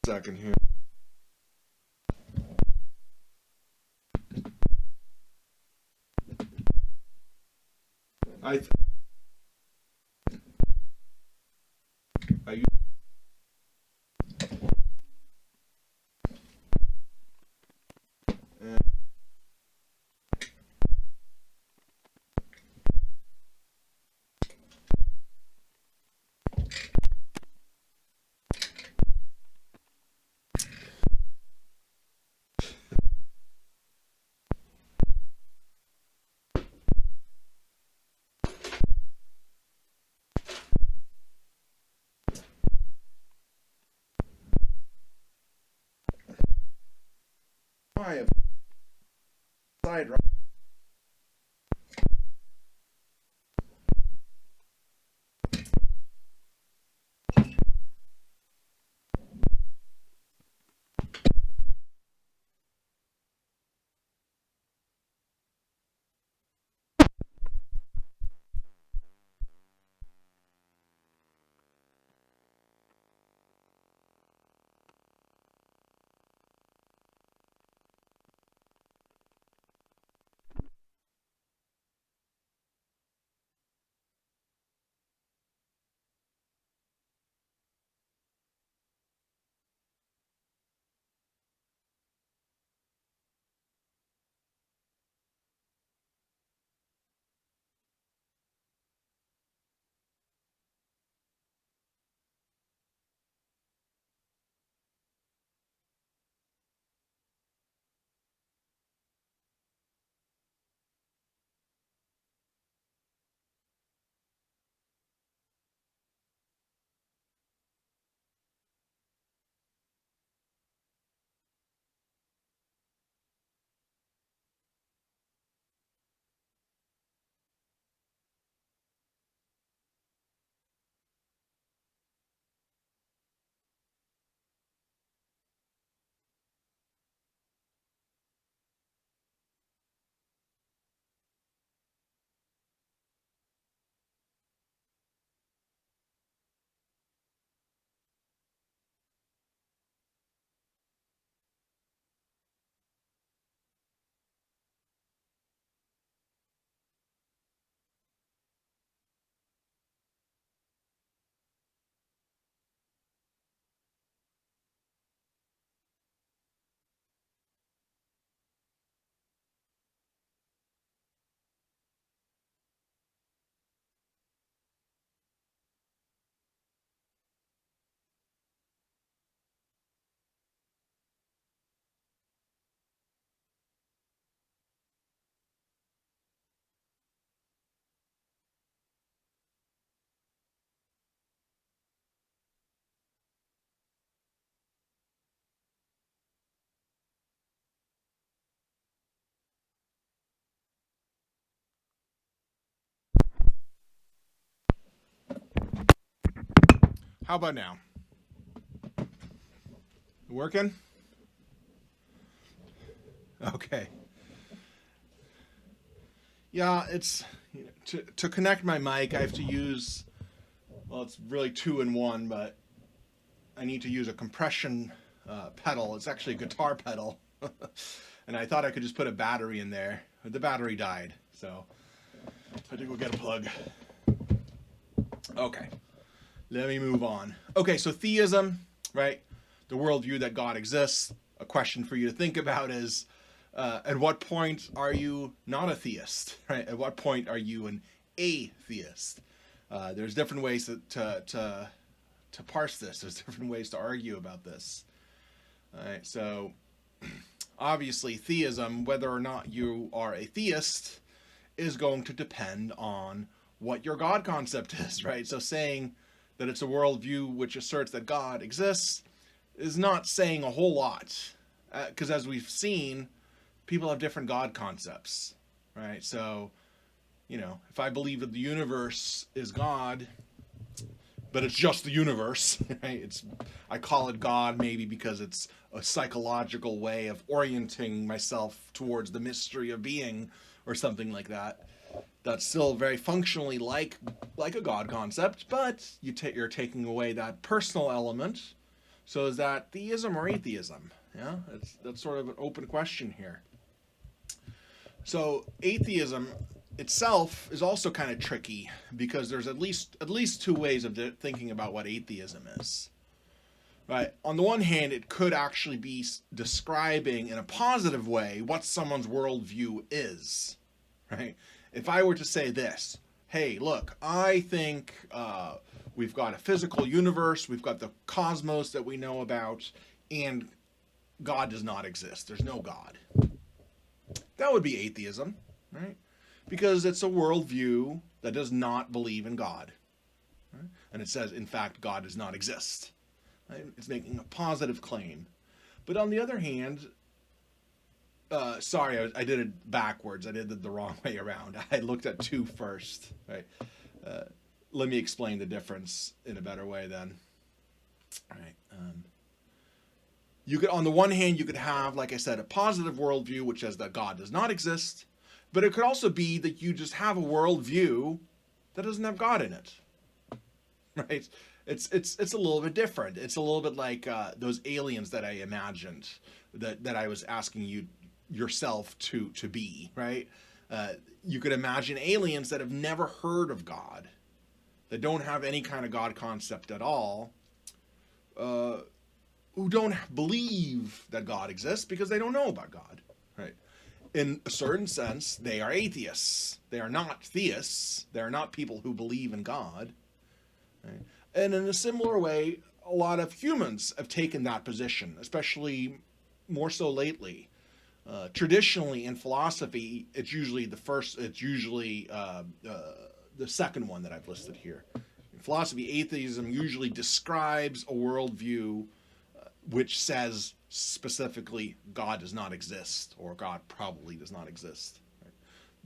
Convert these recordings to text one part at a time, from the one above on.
Second here. I th- are you uh, I have side right. How about now? Working? Okay. Yeah, it's to connect my mic. I have to use it's really two in one, but I need to use a compression pedal. It's actually a guitar pedal, and I thought I could just put a battery in there. But the battery died, so I had to go get a plug. Okay, let me move on. Okay, so theism, right? The worldview that God exists. A question for you to think about is, at what point are you not a theist, right? At what point are you an atheist? There's different ways to parse this. There's different ways to argue about this. All right, so obviously theism, whether or not you are a theist, is going to depend on what your God concept is, right? So saying that it's a worldview which asserts that God exists is not saying a whole lot, because as we've seen, people have different God concepts, right? So, if I believe that the universe is God, but it's just the universe, right? I call it God maybe because it's a psychological way of orienting myself towards the mystery of being or something like that. That's still very functionally like a God concept, but you're taking away that personal element. So is that theism or atheism? Yeah, that's sort of an open question here. So atheism itself is also kind of tricky because there's at least two ways of thinking about what atheism is. Right. On the one hand, it could actually be describing in a positive way what someone's worldview is. Right. If I were to say this, hey, look, I think we've got a physical universe, we've got the cosmos that we know about, and God does not exist. There's no God. That would be atheism, right? Because it's a worldview that does not believe in God. Right? And it says, in fact, God does not exist. Right? It's making a positive claim. But on the other hand, sorry, I did it backwards. I did it the wrong way around. I looked at two first. Right? Let me explain the difference in a better way then. All right. You could, on the one hand, you could have, like I said, a positive worldview, which says that God does not exist. But it could also be that you just have a worldview that doesn't have God in it. Right? It's a little bit different. It's a little bit like those aliens that I imagined, that I was asking you yourself to be, right? You could imagine aliens that have never heard of God, that don't have any kind of God concept at all, who don't believe that God exists because they don't know about God, right? In a certain sense, they are atheists. They are not theists. They are not people who believe in God. Right? And in a similar way, a lot of humans have taken that position, especially more so lately. Traditionally in philosophy, it's usually the second one that I've listed here. In philosophy, atheism usually describes a worldview which says specifically God does not exist, or God probably does not exist. Right?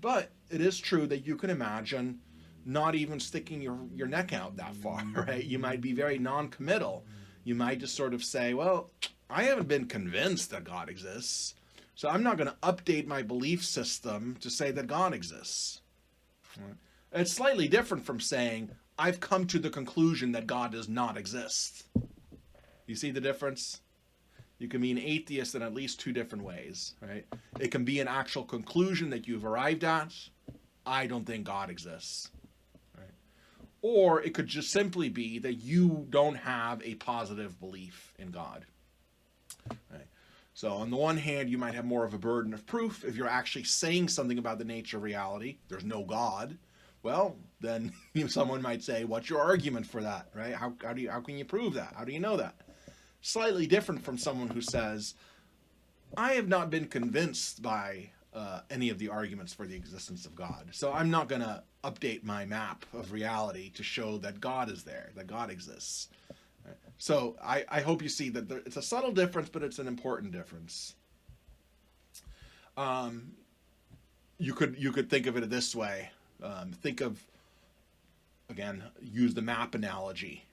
But it is true that you can imagine not even sticking your neck out that far, right? You might be very non-committal. You might just sort of say, well, I haven't been convinced that God exists, so I'm not going to update my belief system to say that God exists. Right? It's slightly different from saying, I've come to the conclusion that God does not exist. You see the difference? You can be an atheist in at least two different ways, right? It can be an actual conclusion that you've arrived at. I don't think God exists. Right? Or it could just simply be that you don't have a positive belief in God. Right? So on the one hand, you might have more of a burden of proof if you're actually saying something about the nature of reality. There's no God. Well, then someone might say, what's your argument for that, right? How can you prove that? How do you know that? Slightly different from someone who says, I have not been convinced by any of the arguments for the existence of God, so I'm not going to update my map of reality to show that God is there, that God exists. Right? So I hope you see that it's a subtle difference, but it's an important difference. You could think of it this way. Think of, again, use the map analogy.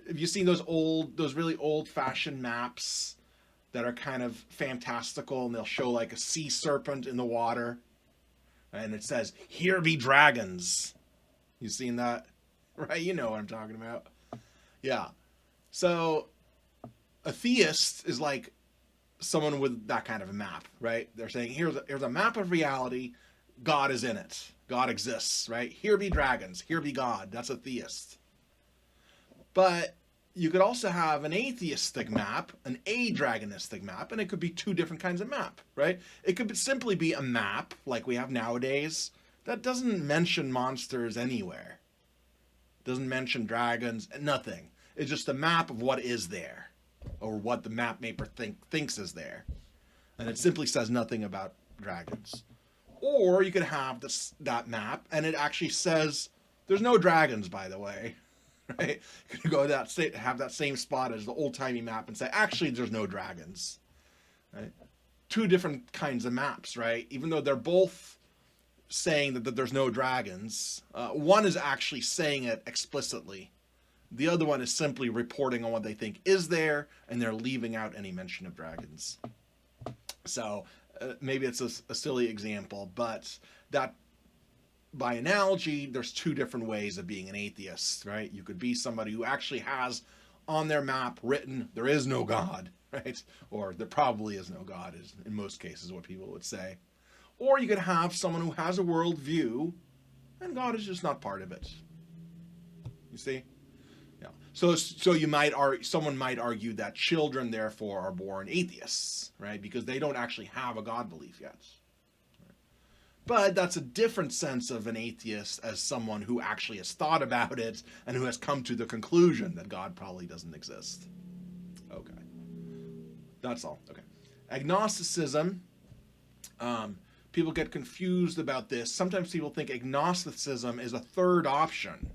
Have you seen those really old-fashioned maps that are kind of fantastical, and they'll show like a sea serpent in the water, and it says, "Here be dragons." You seen that? Right? You know what I'm talking about. Yeah. So a theist is like someone with that kind of a map, right? They're saying, here's a map of reality. God is in it. God exists, right? Here be dragons. Here be God. That's a theist. But you could also have an atheistic map, an adragonistic map, and it could be two different kinds of map, right? It could simply be a map, like we have nowadays, that doesn't mention monsters anywhere. Doesn't mention dragons, nothing. It's just a map of what is there, or what the map maker thinks is there. And it simply says nothing about dragons. Or you could have that map, and it actually says, there's no dragons, by the way. Right? You could go have that same spot as the old-timey map and say, actually, there's no dragons. Right? Two different kinds of maps, right? Even though they're both saying that there's no dragons, one is actually saying it explicitly. The other one is simply reporting on what they think is there, and they're leaving out any mention of dragons. So maybe it's a silly example, but that, by analogy, there's two different ways of being an atheist, right? You could be somebody who actually has on their map written, there is no God, right? Or there probably is no God, is in most cases what people would say. Or you could have someone who has a worldview and God is just not part of it. You see? Yeah. So someone might argue that children therefore are born atheists, right? Because they don't actually have a God belief yet. But that's a different sense of an atheist as someone who actually has thought about it and who has come to the conclusion that God probably doesn't exist. Okay. That's all. Okay. Agnosticism. People get confused about this. Sometimes people think agnosticism is a third option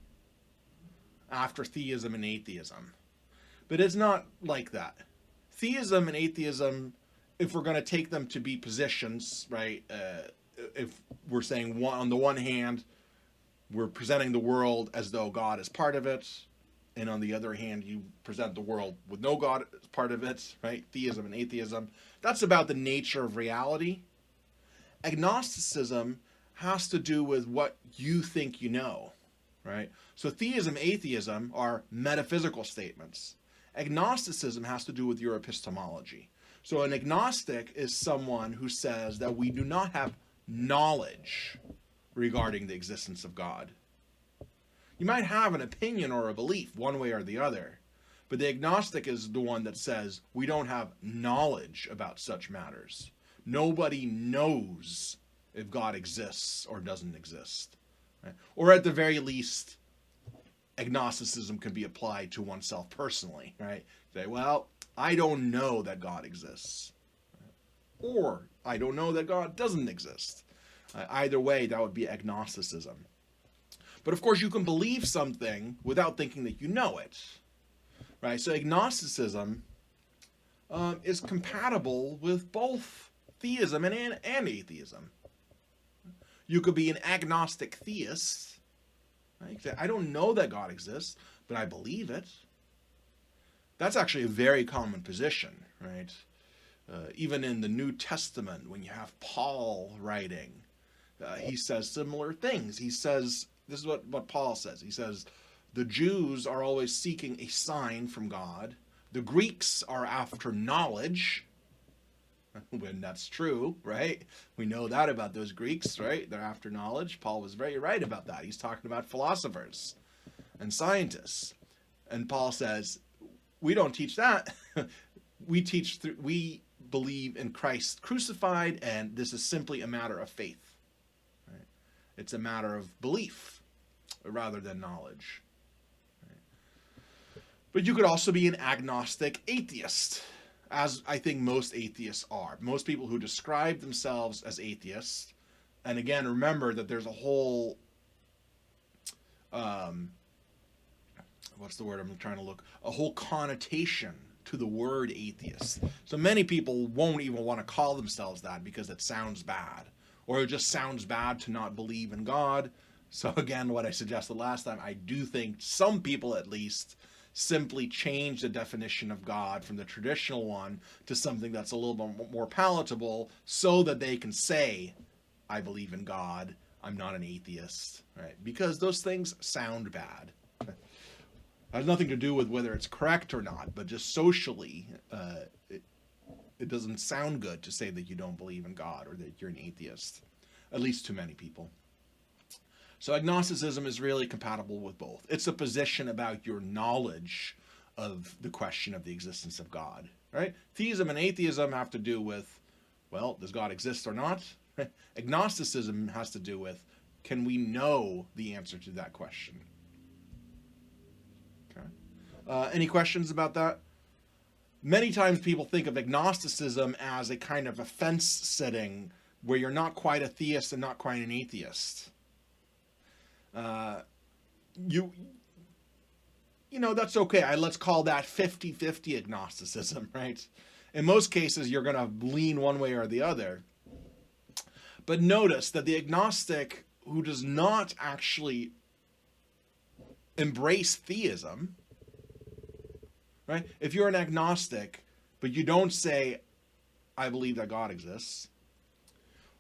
after theism and atheism. But it's not like that. Theism and atheism, if we're going to take them to be positions, right, if we're saying on the one hand, we're presenting the world as though God is part of it, and on the other hand, you present the world with no God as part of it, right? Theism and atheism. That's about the nature of reality. Agnosticism has to do with what you think you know, right? So theism, atheism are metaphysical statements. Agnosticism has to do with your epistemology. So an agnostic is someone who says that we do not have knowledge regarding the existence of God. You might have an opinion or a belief one way or the other, but the agnostic is the one that says we don't have knowledge about such matters. Nobody knows if God exists or doesn't exist. Right? Or at the very least, agnosticism can be applied to oneself personally, right? Say, well, I don't know that God exists. Or I don't know that God doesn't exist. Either way, that would be agnosticism. But of course, you can believe something without thinking that you know it, right? So agnosticism is compatible with both theism and atheism. You could be an agnostic theist. Right? You say, I don't know that God exists, but I believe it. That's actually a very common position, right? Even in the New Testament, when you have Paul writing, he says similar things. He says, this is what Paul says. He says, the Jews are always seeking a sign from God. The Greeks are after knowledge. When that's true, right? We know that about those Greeks, right? They're after knowledge. Paul was very right about that. He's talking about philosophers and scientists. And Paul says, we don't teach that. We believe in Christ crucified, and this is simply a matter of faith. Right? It's a matter of belief rather than knowledge. Right? But you could also be an agnostic atheist, as I think most atheists are. Most people who describe themselves as atheists, and again, remember that there's a whole, what's the word I'm trying to look, a whole connotation to the word atheist. So many people won't even want to call themselves that because it sounds bad, or it just sounds bad to not believe in God. So again, what I suggested last time, I do think some people at least simply change the definition of God from the traditional one to something that's a little bit more palatable so that they can say, I believe in God, I'm not an atheist, right? Because those things sound bad. It has nothing to do with whether it's correct or not, but just socially, it doesn't sound good to say that you don't believe in God or that you're an atheist, at least to many people. So agnosticism is really compatible with both. It's a position about your knowledge of the question of the existence of God, right? Theism and atheism have to do with, well, does God exist or not? Agnosticism has to do with, can we know the answer to that question? Okay. Any questions about that? Many times people think of agnosticism as a kind of a fence sitting where you're not quite a theist and not quite an atheist. You know, that's okay. Let's call that 50-50 agnosticism, right? In most cases, you're going to lean one way or the other. But notice that the agnostic who does not actually embrace theism, right? If you're an agnostic, but you don't say, I believe that God exists,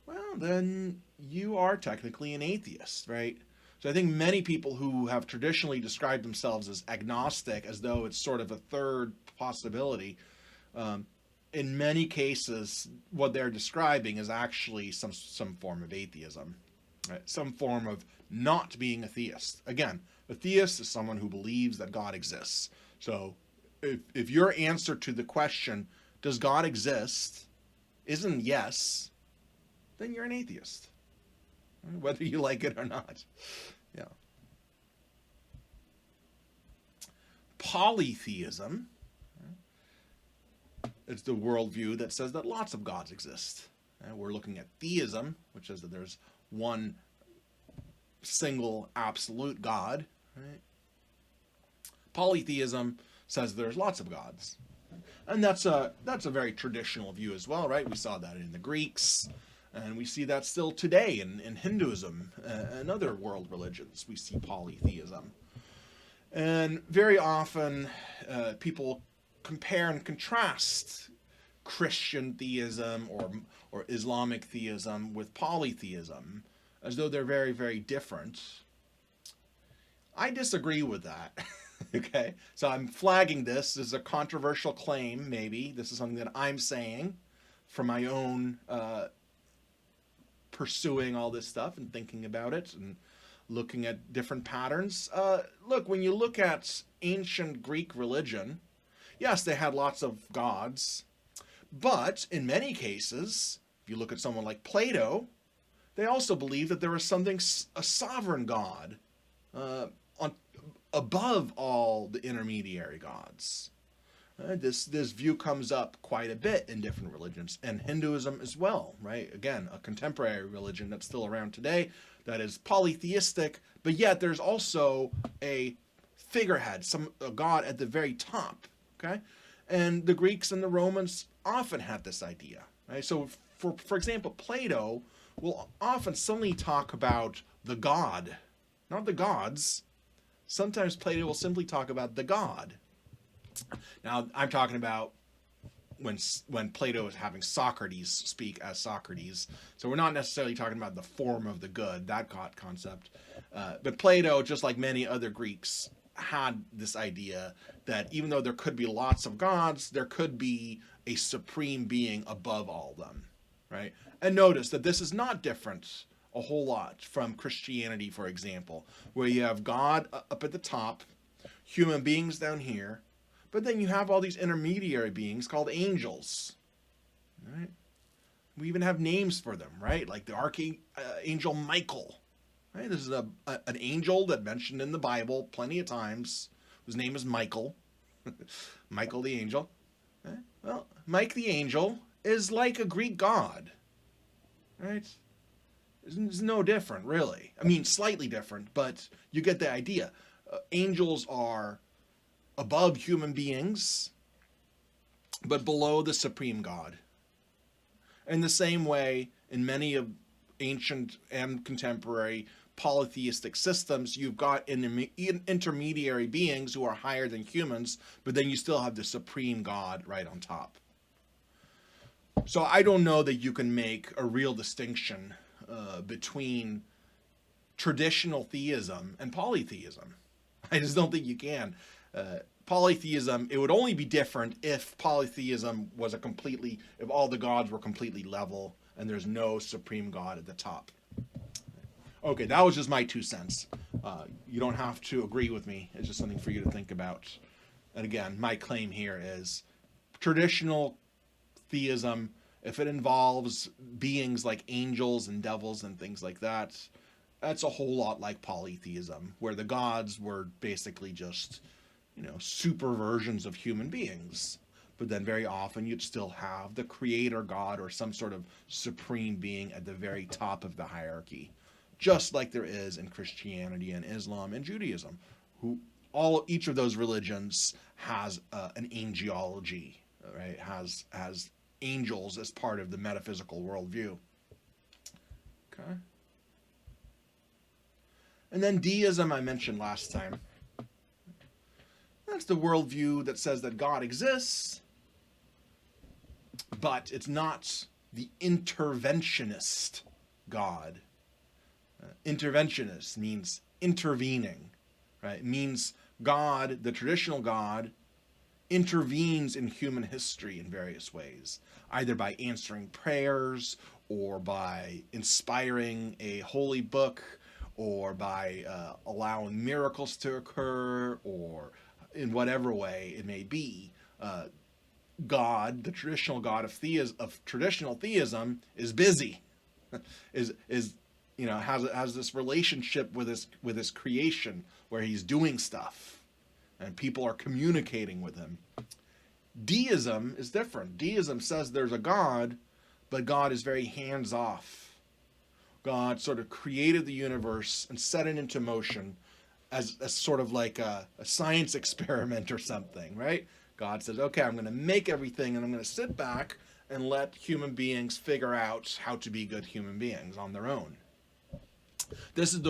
well, then you are technically an atheist, right? So I think many people who have traditionally described themselves as agnostic, as though it's sort of a third possibility, in many cases, what they're describing is actually some form of atheism, right? Some form of not being a theist. Again, a theist is someone who believes that God exists. So if your answer to the question, does God exist, isn't yes, then you're an atheist, whether you like it or not. Yeah. Polytheism is the worldview that says that lots of gods exist. We're looking at theism, which says that there's one single absolute God. Right? Polytheism says there's lots of gods. And that's a very traditional view as well, right? We saw that in the Greeks, and we see that still today in Hinduism and other world religions. We see polytheism. And very often people compare and contrast Christian theism or Islamic theism with polytheism as though they're very, very different. I disagree with that. Okay, so I'm flagging this as a controversial claim, maybe. This is something that I'm saying from my own pursuing all this stuff and thinking about it and looking at different patterns. Look, when you look at ancient Greek religion, yes, they had lots of gods, but in many cases, if you look at someone like Plato, they also believed that there was something, a sovereign God, above all the intermediary gods. This view comes up quite a bit in different religions, and Hinduism as well, right? Again, a contemporary religion that's still around today that is polytheistic, but yet there's also a figurehead, a god at the very top, okay? And the Greeks and the Romans often had this idea, right? So, for example, Plato will often suddenly talk about the god, not the gods. Sometimes Plato will simply talk about the god. Now, I'm talking about when Plato is having Socrates speak as Socrates. So we're not necessarily talking about the form of the good, that concept. But Plato, just like many other Greeks, had this idea that even though there could be lots of gods, there could be a supreme being above all of them, right? And notice that this is not different a whole lot from Christianity, for example, where you have God up at the top, human beings down here, but then you have all these intermediary beings called angels, right? We even have names for them, right? Like the archangel Michael, right? This is an angel that mentioned in the Bible plenty of times, whose name is Michael, Michael the angel. Well, Mike the angel is like a Greek god, right? It's no different, really. I mean, slightly different, but you get the idea. Angels are above human beings, but below the supreme God. In the same way, in many of ancient and contemporary polytheistic systems, you've got intermediary beings who are higher than humans, but then you still have the supreme God right on top. So I don't know that you can make a real distinction between traditional theism and polytheism. I just don't think you can. Polytheism, it would only be different if polytheism was if all the gods were completely level and there's no supreme God at the top. Okay, that was just my 2 cents. You don't have to agree with me. It's just something for you to think about. And again, my claim here is traditional theism, if it involves beings like angels and devils and things like that, that's a whole lot like polytheism, where the gods were basically just, super versions of human beings. But then very often you'd still have the creator God or some sort of supreme being at the very top of the hierarchy, just like there is in Christianity and Islam and Judaism, each of those religions has an angelology, right? Has angels as part of the metaphysical worldview. Okay. And then deism I mentioned last time. That's the worldview that says that God exists, but it's not the interventionist God. Interventionist means intervening, right? It means God, the traditional God, intervenes in human history in various ways, either by answering prayers or by inspiring a holy book or by allowing miracles to occur or in whatever way it may be. God, the traditional God of traditional theism, is busy, is has this relationship with his creation where he's doing stuff and people are communicating with him. Deism is different. Deism says there's a God, but God is very hands off. God sort of created the universe and set it into motion as sort of like a science experiment or something, right? God says, okay, I'm going to make everything and I'm going to sit back and let human beings figure out how to be good human beings on their own. This is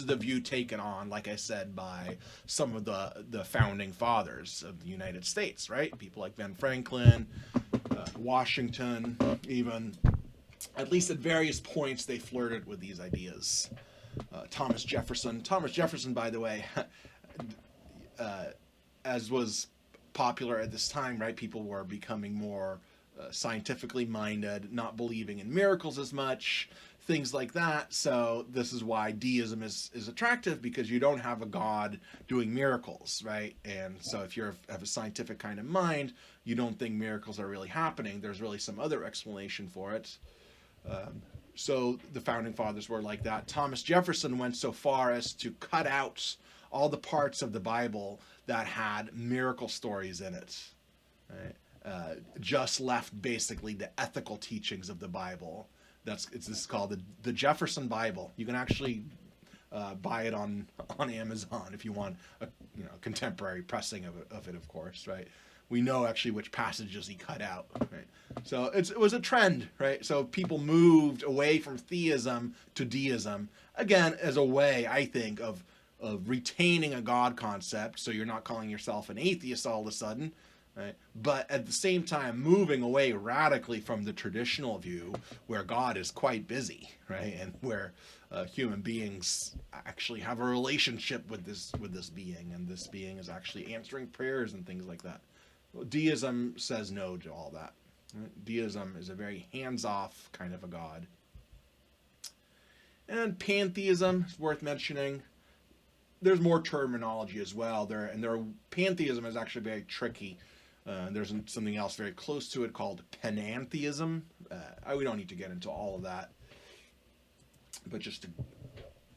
the view taken on, like I said, by some of the founding fathers of the United States, right? People like Ben Franklin, Washington, even. At least at various points, they flirted with these ideas. Thomas Jefferson. Thomas Jefferson, by the way, as was popular at this time, right? People were becoming more scientifically minded, not believing in miracles as much, things like that. So this is why deism is attractive, because you don't have a God doing miracles, right? And so if you have a scientific kind of mind, you don't think miracles are really happening. There's really some other explanation for it. So the founding fathers were like that. Thomas Jefferson went so far as to cut out all the parts of the Bible that had miracle stories in it, right? Just left basically the ethical teachings of the Bible. This is called the Jefferson Bible. You can actually buy it on Amazon if you want a contemporary pressing of it, of course, right? We know actually which passages he cut out, right? So it was a trend, right? So people moved away from theism to deism, again, as a way, I think, of retaining a God concept, so you're not calling yourself an atheist all of a sudden, right? But at the same time, moving away radically from the traditional view where God is quite busy, right? And where human beings actually have a relationship with this being, and this being is actually answering prayers and things like that. Well, deism says no to all that. Right? Deism is a very hands-off kind of a God. And pantheism is worth mentioning. There's more terminology as well. Pantheism is actually very tricky. There's something else very close to it called panentheism. We don't need to get into all of that, but just to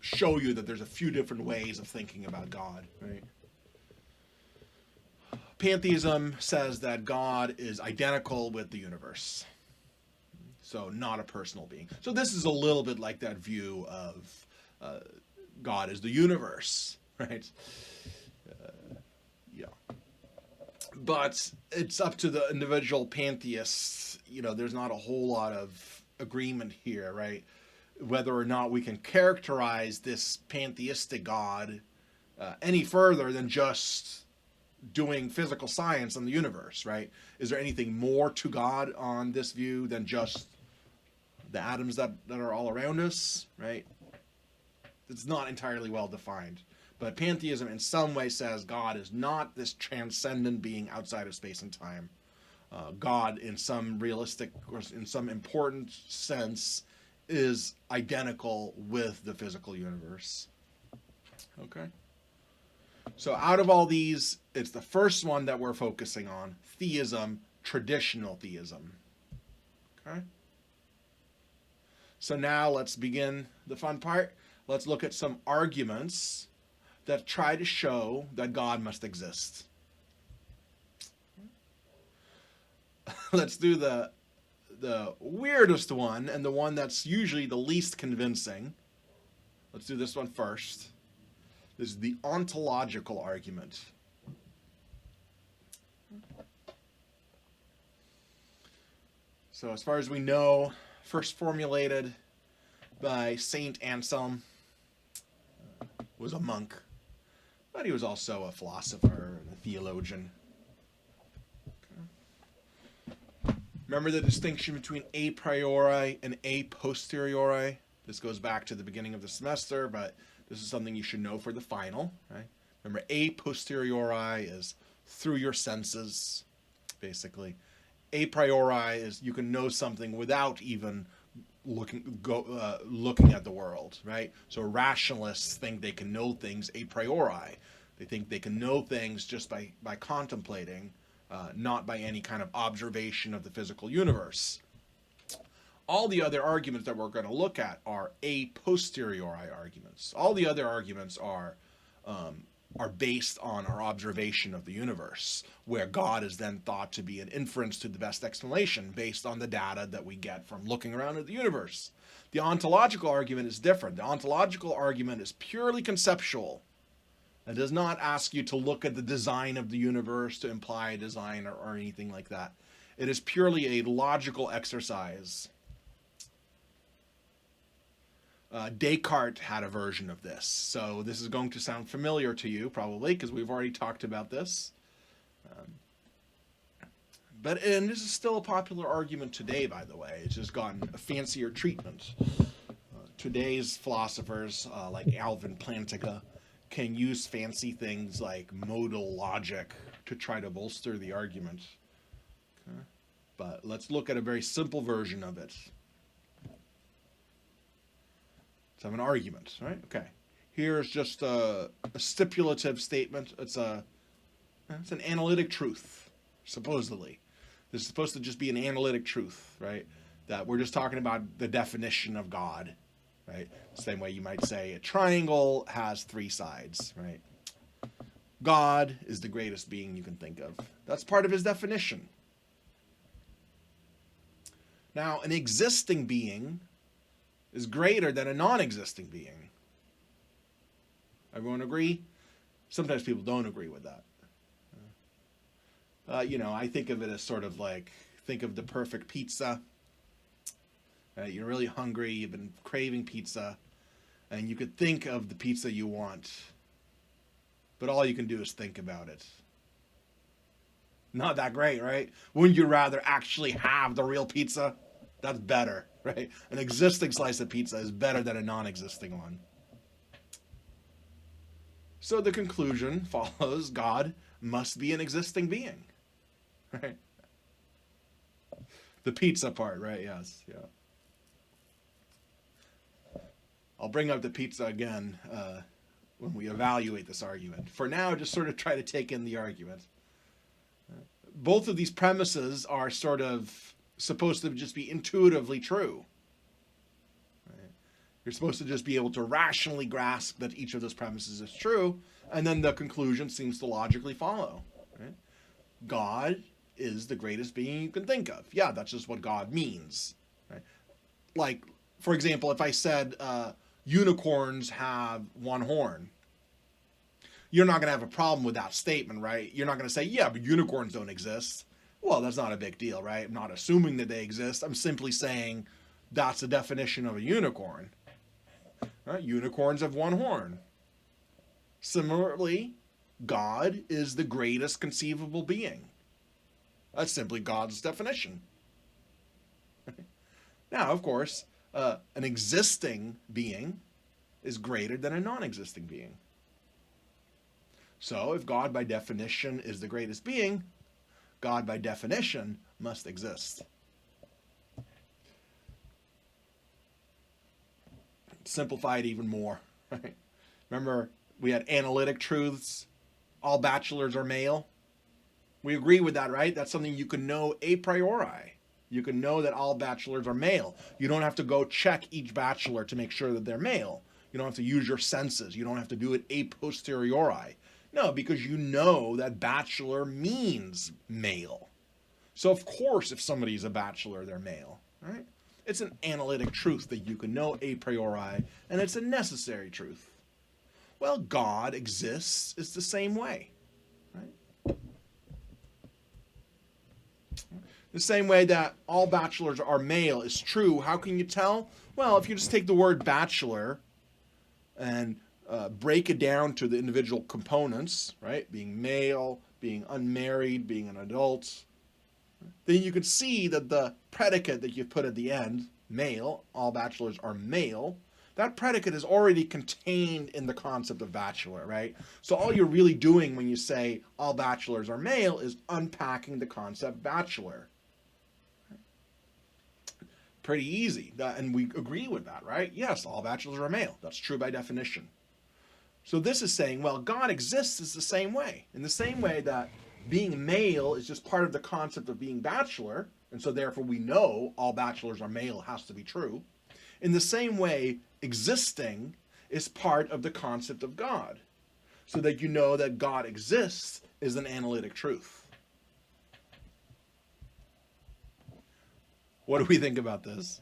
show you that there's a few different ways of thinking about God, right? Pantheism says that God is identical with the universe, so not a personal being. So this is a little bit like that view of God as the universe, right? Yeah. But it's up to the individual pantheists. There's not a whole lot of agreement here, right? Whether or not we can characterize this pantheistic God any further than just doing physical science on the universe, right? Is there anything more to God on this view than just the atoms that are all around us, right? It's not entirely well defined. But pantheism in some way says God is not this transcendent being outside of space and time. God, in some realistic or in some important sense, is identical with the physical universe. Okay? So out of all these, it's the first one that we're focusing on, theism, traditional theism. Okay? So now let's begin the fun part. Let's look at some arguments that try to show that God must exist. Let's do the weirdest one, and the one that's usually the least convincing. Let's do this one first. This is the ontological argument. So as far as we know, first formulated by Saint Anselm, was a monk, but he was also a philosopher and a theologian. Okay. Remember the distinction between a priori and a posteriori? This goes back to the beginning of the semester, but This is something you should know for the final, right? Remember, a posteriori is through your senses, basically. A priori is you can know something without even looking at the world, right? So rationalists think they can know things a priori. They think they can know things just by contemplating, not by any kind of observation of the physical universe. All the other arguments that we're going to look at are a posteriori arguments. All the other arguments are based on our observation of the universe, where God is then thought to be an inference to the best explanation based on the data that we get from looking around at the universe. The ontological argument is different. The ontological argument is purely conceptual. It does not ask you to look at the design of the universe to imply a design or anything like that. It is purely a logical exercise. Descartes had a version of this, so this is going to sound familiar to you probably because we've already talked about this. And this is still a popular argument today, by the way. It's just gotten a fancier treatment. Today's philosophers, like Alvin Plantinga, can use fancy things like modal logic to try to bolster the argument. Okay. But let's look at a very simple version of it. Have an argument, right? Okay. Here's just a stipulative statement. It's an analytic truth, supposedly. This is supposed to just be an analytic truth, right? That we're just talking about the definition of God, right? Same way you might say a triangle has 3 sides, right? God is the greatest being you can think of. That's part of his definition. Now, an existing being is greater than a non-existing being. Everyone agree? Sometimes people don't agree with that. I think of it as sort of like, think of the perfect pizza. You're really hungry, you've been craving pizza, and you could think of the pizza you want, but all you can do is think about it. Not that great, right? Wouldn't you rather actually have the real pizza? That's better, right? An existing slice of pizza is better than a non-existing one. So the conclusion follows: God must be an existing being, right? The pizza part, right? Yes, yeah. I'll bring up the pizza again when we evaluate this argument. For now, just sort of try to take in the argument. Both of these premises are sort of supposed to just be intuitively true. Right? You're supposed to just be able to rationally grasp that each of those premises is true, and then the conclusion seems to logically follow. Right? God is the greatest being you can think of. Yeah, that's just what God means. Right? Like, for example, if I said unicorns have 1 horn, you're not going to have a problem with that statement, right? You're not going to say, yeah, but unicorns don't exist. Well, that's not a big deal, right? I'm not assuming that they exist. I'm simply saying that's the definition of a unicorn. Right? Unicorns have 1 horn. Similarly, God is the greatest conceivable being. That's simply God's definition. Now, of course, an existing being is greater than a non-existing being. So, if God by definition is the greatest being, God by definition must exist. Simplify it even more. Right? Remember, we had analytic truths. All bachelors are male. We agree with that, right? That's something you can know a priori. You can know that all bachelors are male. You don't have to go check each bachelor to make sure that they're male. You don't have to use your senses. You don't have to do it a posteriori. No, because you know that bachelor means male. So of course, if somebody's a bachelor, they're male, right? It's an analytic truth that you can know a priori, and it's a necessary truth. Well, God exists is the same way, right? The same way that all bachelors are male is true. How can you tell? Well, if you just take the word bachelor and break it down to the individual components, right? Being male, being unmarried, being an adult, then you can see that the predicate that you put at the end, male, all bachelors are male, that predicate is already contained in the concept of bachelor, right? So all you're really doing when you say all bachelors are male is unpacking the concept bachelor. Pretty easy. And we agree with that, right? Yes, all bachelors are male. That's true by definition. So this is saying, well, God exists is the same way. In the same way that being male is just part of the concept of being bachelor, and so therefore we know all bachelors are male has to be true. In the same way, existing is part of the concept of God, so that you know that God exists is an analytic truth. What do we think about this?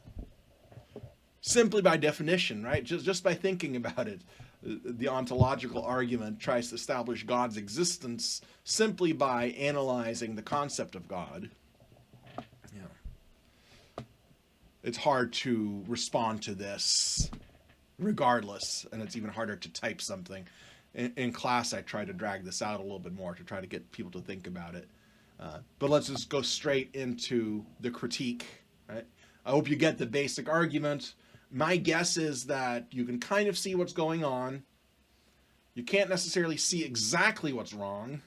Simply by definition, right? Just by thinking about it, the ontological argument tries to establish God's existence simply by analyzing the concept of God. Yeah. It's hard to respond to this regardless, and it's even harder to type something. In class, I try to drag this out a little bit more to try to get people to think about it. But let's just go straight into the critique. Right? I hope you get the basic argument. My guess is that you can kind of see what's going on. You can't necessarily see exactly what's wrong,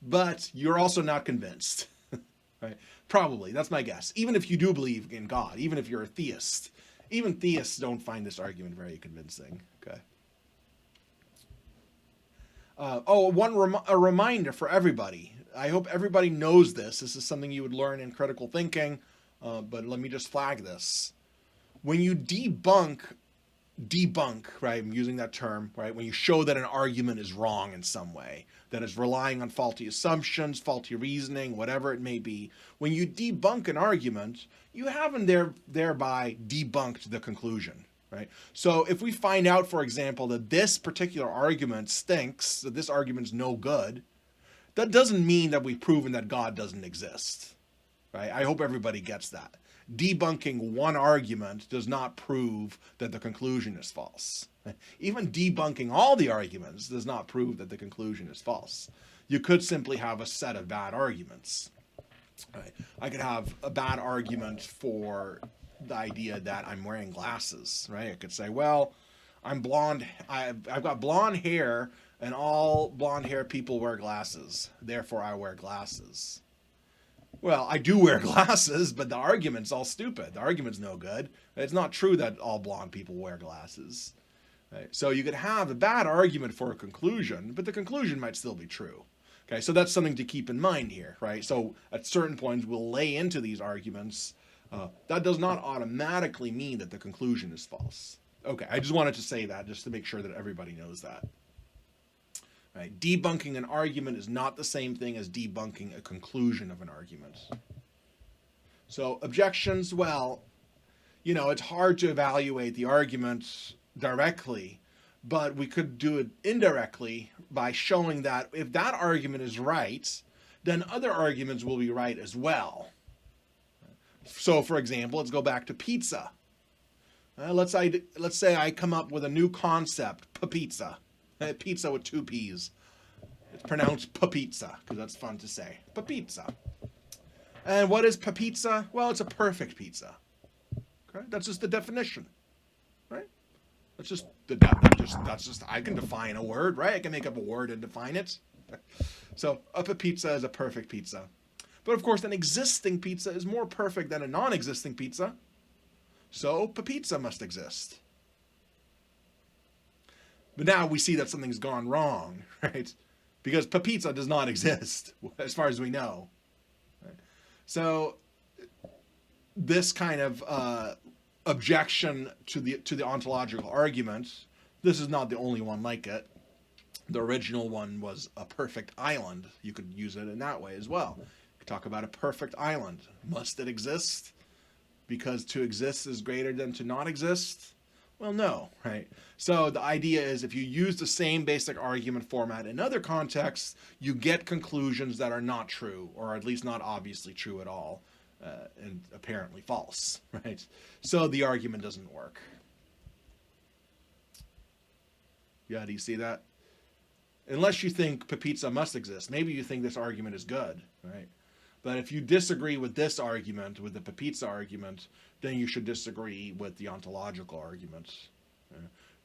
but you're also not convinced. Right? Probably, that's my guess. Even if you do believe in God, even if you're a theist, even theists don't find this argument very convincing. Okay. A reminder for everybody. I hope everybody knows this. This is something you would learn in critical thinking, but let me just flag this. When you debunk, right, I'm using that term, right, when you show that an argument is wrong in some way, that is relying on faulty assumptions, faulty reasoning, whatever it may be, when you debunk an argument, you haven't thereby debunked the conclusion, right? So if we find out, for example, that this particular argument stinks, that this argument's no good, that doesn't mean that we've proven that God doesn't exist, right? I hope everybody gets that. Debunking one argument does not prove that the conclusion is false. Even debunking all the arguments does not prove that the conclusion is false. You could simply have a set of bad arguments. Right? I could have a bad argument for the idea that I'm wearing glasses. Right? I could say, well, I'm blonde. I've got blonde hair, and all blonde hair people wear glasses. Therefore, I wear glasses. Well, I do wear glasses, but the argument's all stupid. The argument's no good. It's not true that all blonde people wear glasses. Right? So you could have a bad argument for a conclusion, but the conclusion might still be true. Okay, so that's something to keep in mind here, right? So at certain points, we'll lay into these arguments. That does not automatically mean that the conclusion is false. Okay, I just wanted to say that just to make sure that everybody knows that. Right? Debunking an argument is not the same thing as debunking a conclusion of an argument. So objections, well, it's hard to evaluate the argument directly, but we could do it indirectly by showing that if that argument is right, then other arguments will be right as well. So, for example, let's go back to pizza. Let's say I come up with a new concept, pizza. Pizza with two P's. It's pronounced pizza because that's fun to say. Pizza. And what is pizza? Well, it's a perfect pizza. Okay, that's just the definition, right? That's just I can define a word, right? I can make up a word and define it. So a pizza is a perfect pizza. But of course, an existing pizza is more perfect than a non-existing pizza. So pizza must exist. But now we see that something's gone wrong, right? Because pizza does not exist, as far as we know. Right? So this kind of objection to the ontological argument, this is not the only one like it. The original one was a perfect island. You could use it in that way as well. You could talk about a perfect island. Must it exist? Because to exist is greater than to not exist? Well, no, right? So the idea is if you use the same basic argument format in other contexts, you get conclusions that are not true, or at least not obviously true at all, and apparently false, right? So the argument doesn't work. Yeah, do you see that? Unless you think pizza must exist. Maybe you think this argument is good, right? But if you disagree with this argument, with the pizza argument, then you should disagree with the ontological arguments.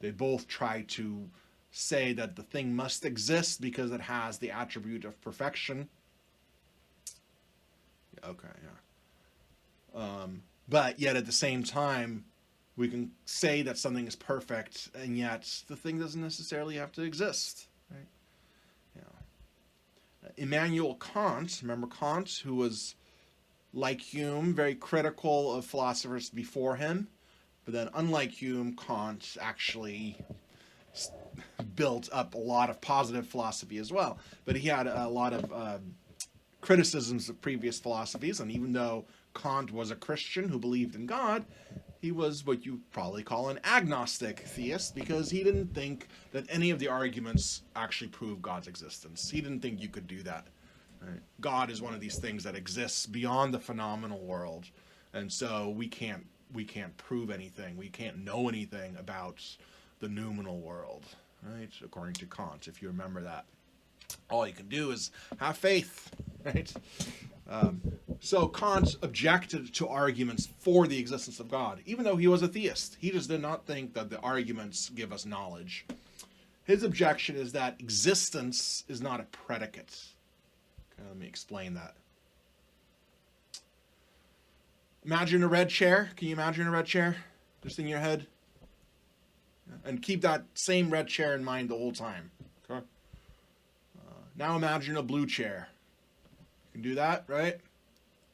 They both try to say that the thing must exist because it has the attribute of perfection. Okay, yeah. But yet at the same time, we can say that something is perfect, and yet the thing doesn't necessarily have to exist, right? Yeah. Immanuel Kant, remember Kant, who was, like Hume, very critical of philosophers before him, but then unlike Hume, Kant actually built up a lot of positive philosophy as well. But he had a lot of criticisms of previous philosophies, and even though Kant was a Christian who believed in God, he was what you probably call an agnostic theist, because he didn't think that any of the arguments actually prove God's existence. He didn't think you could do that. Right? God is one of these things that exists beyond the phenomenal world, and so we can't prove anything. We can't know anything about the noumenal world, right? According to Kant, if you remember that. All you can do is have faith, right? So Kant objected to arguments for the existence of God, even though he was a theist. He just did not think that the arguments give us knowledge. His objection is that existence is not a predicate. Okay, let me explain that. Imagine a red chair. Can you imagine a red chair? Just in your head? And keep that same red chair in mind the whole time. Okay. Now imagine a blue chair. You can do that, right?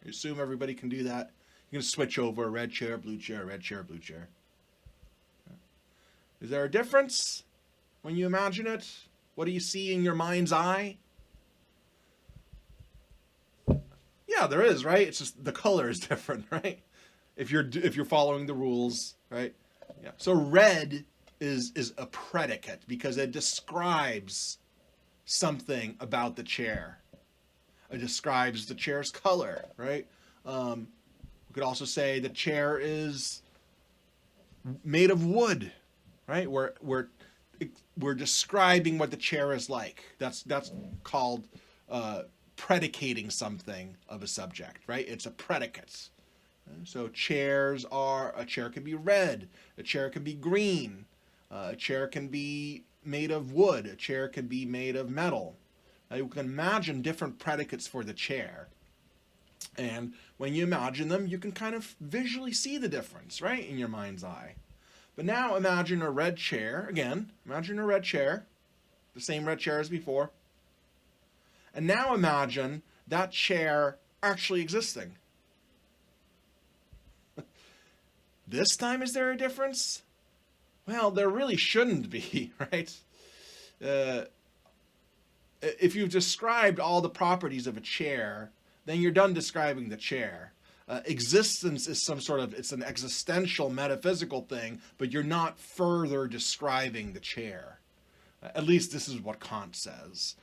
You assume everybody can do that. You're going to switch over red chair, blue chair, red chair, blue chair. Is there a difference when you imagine it? What do you see in your mind's eye? Yeah, there is, right? It's just the color is different, right? If you're following the rules, right? Yeah. So red is a predicate because it describes something about the chair. It describes the chair's color, right? We could also say the chair is made of wood, right? We're describing what the chair is like. That's called predicating something of a subject, right? It's a predicate. So a chair can be red, a chair can be green, a chair can be made of wood, a chair can be made of metal. You can imagine different predicates for the chair. And when you imagine them, you can kind of visually see the difference, right, in your mind's eye. But now imagine a red chair. Again, imagine a red chair, the same red chair as before. And now imagine that chair actually existing. This time, is there a difference? Well, there really shouldn't be, right? If you've described all the properties of a chair, then you're done describing the chair. Existence is it's an existential, metaphysical thing, but you're not further describing the chair. At least this is what Kant says.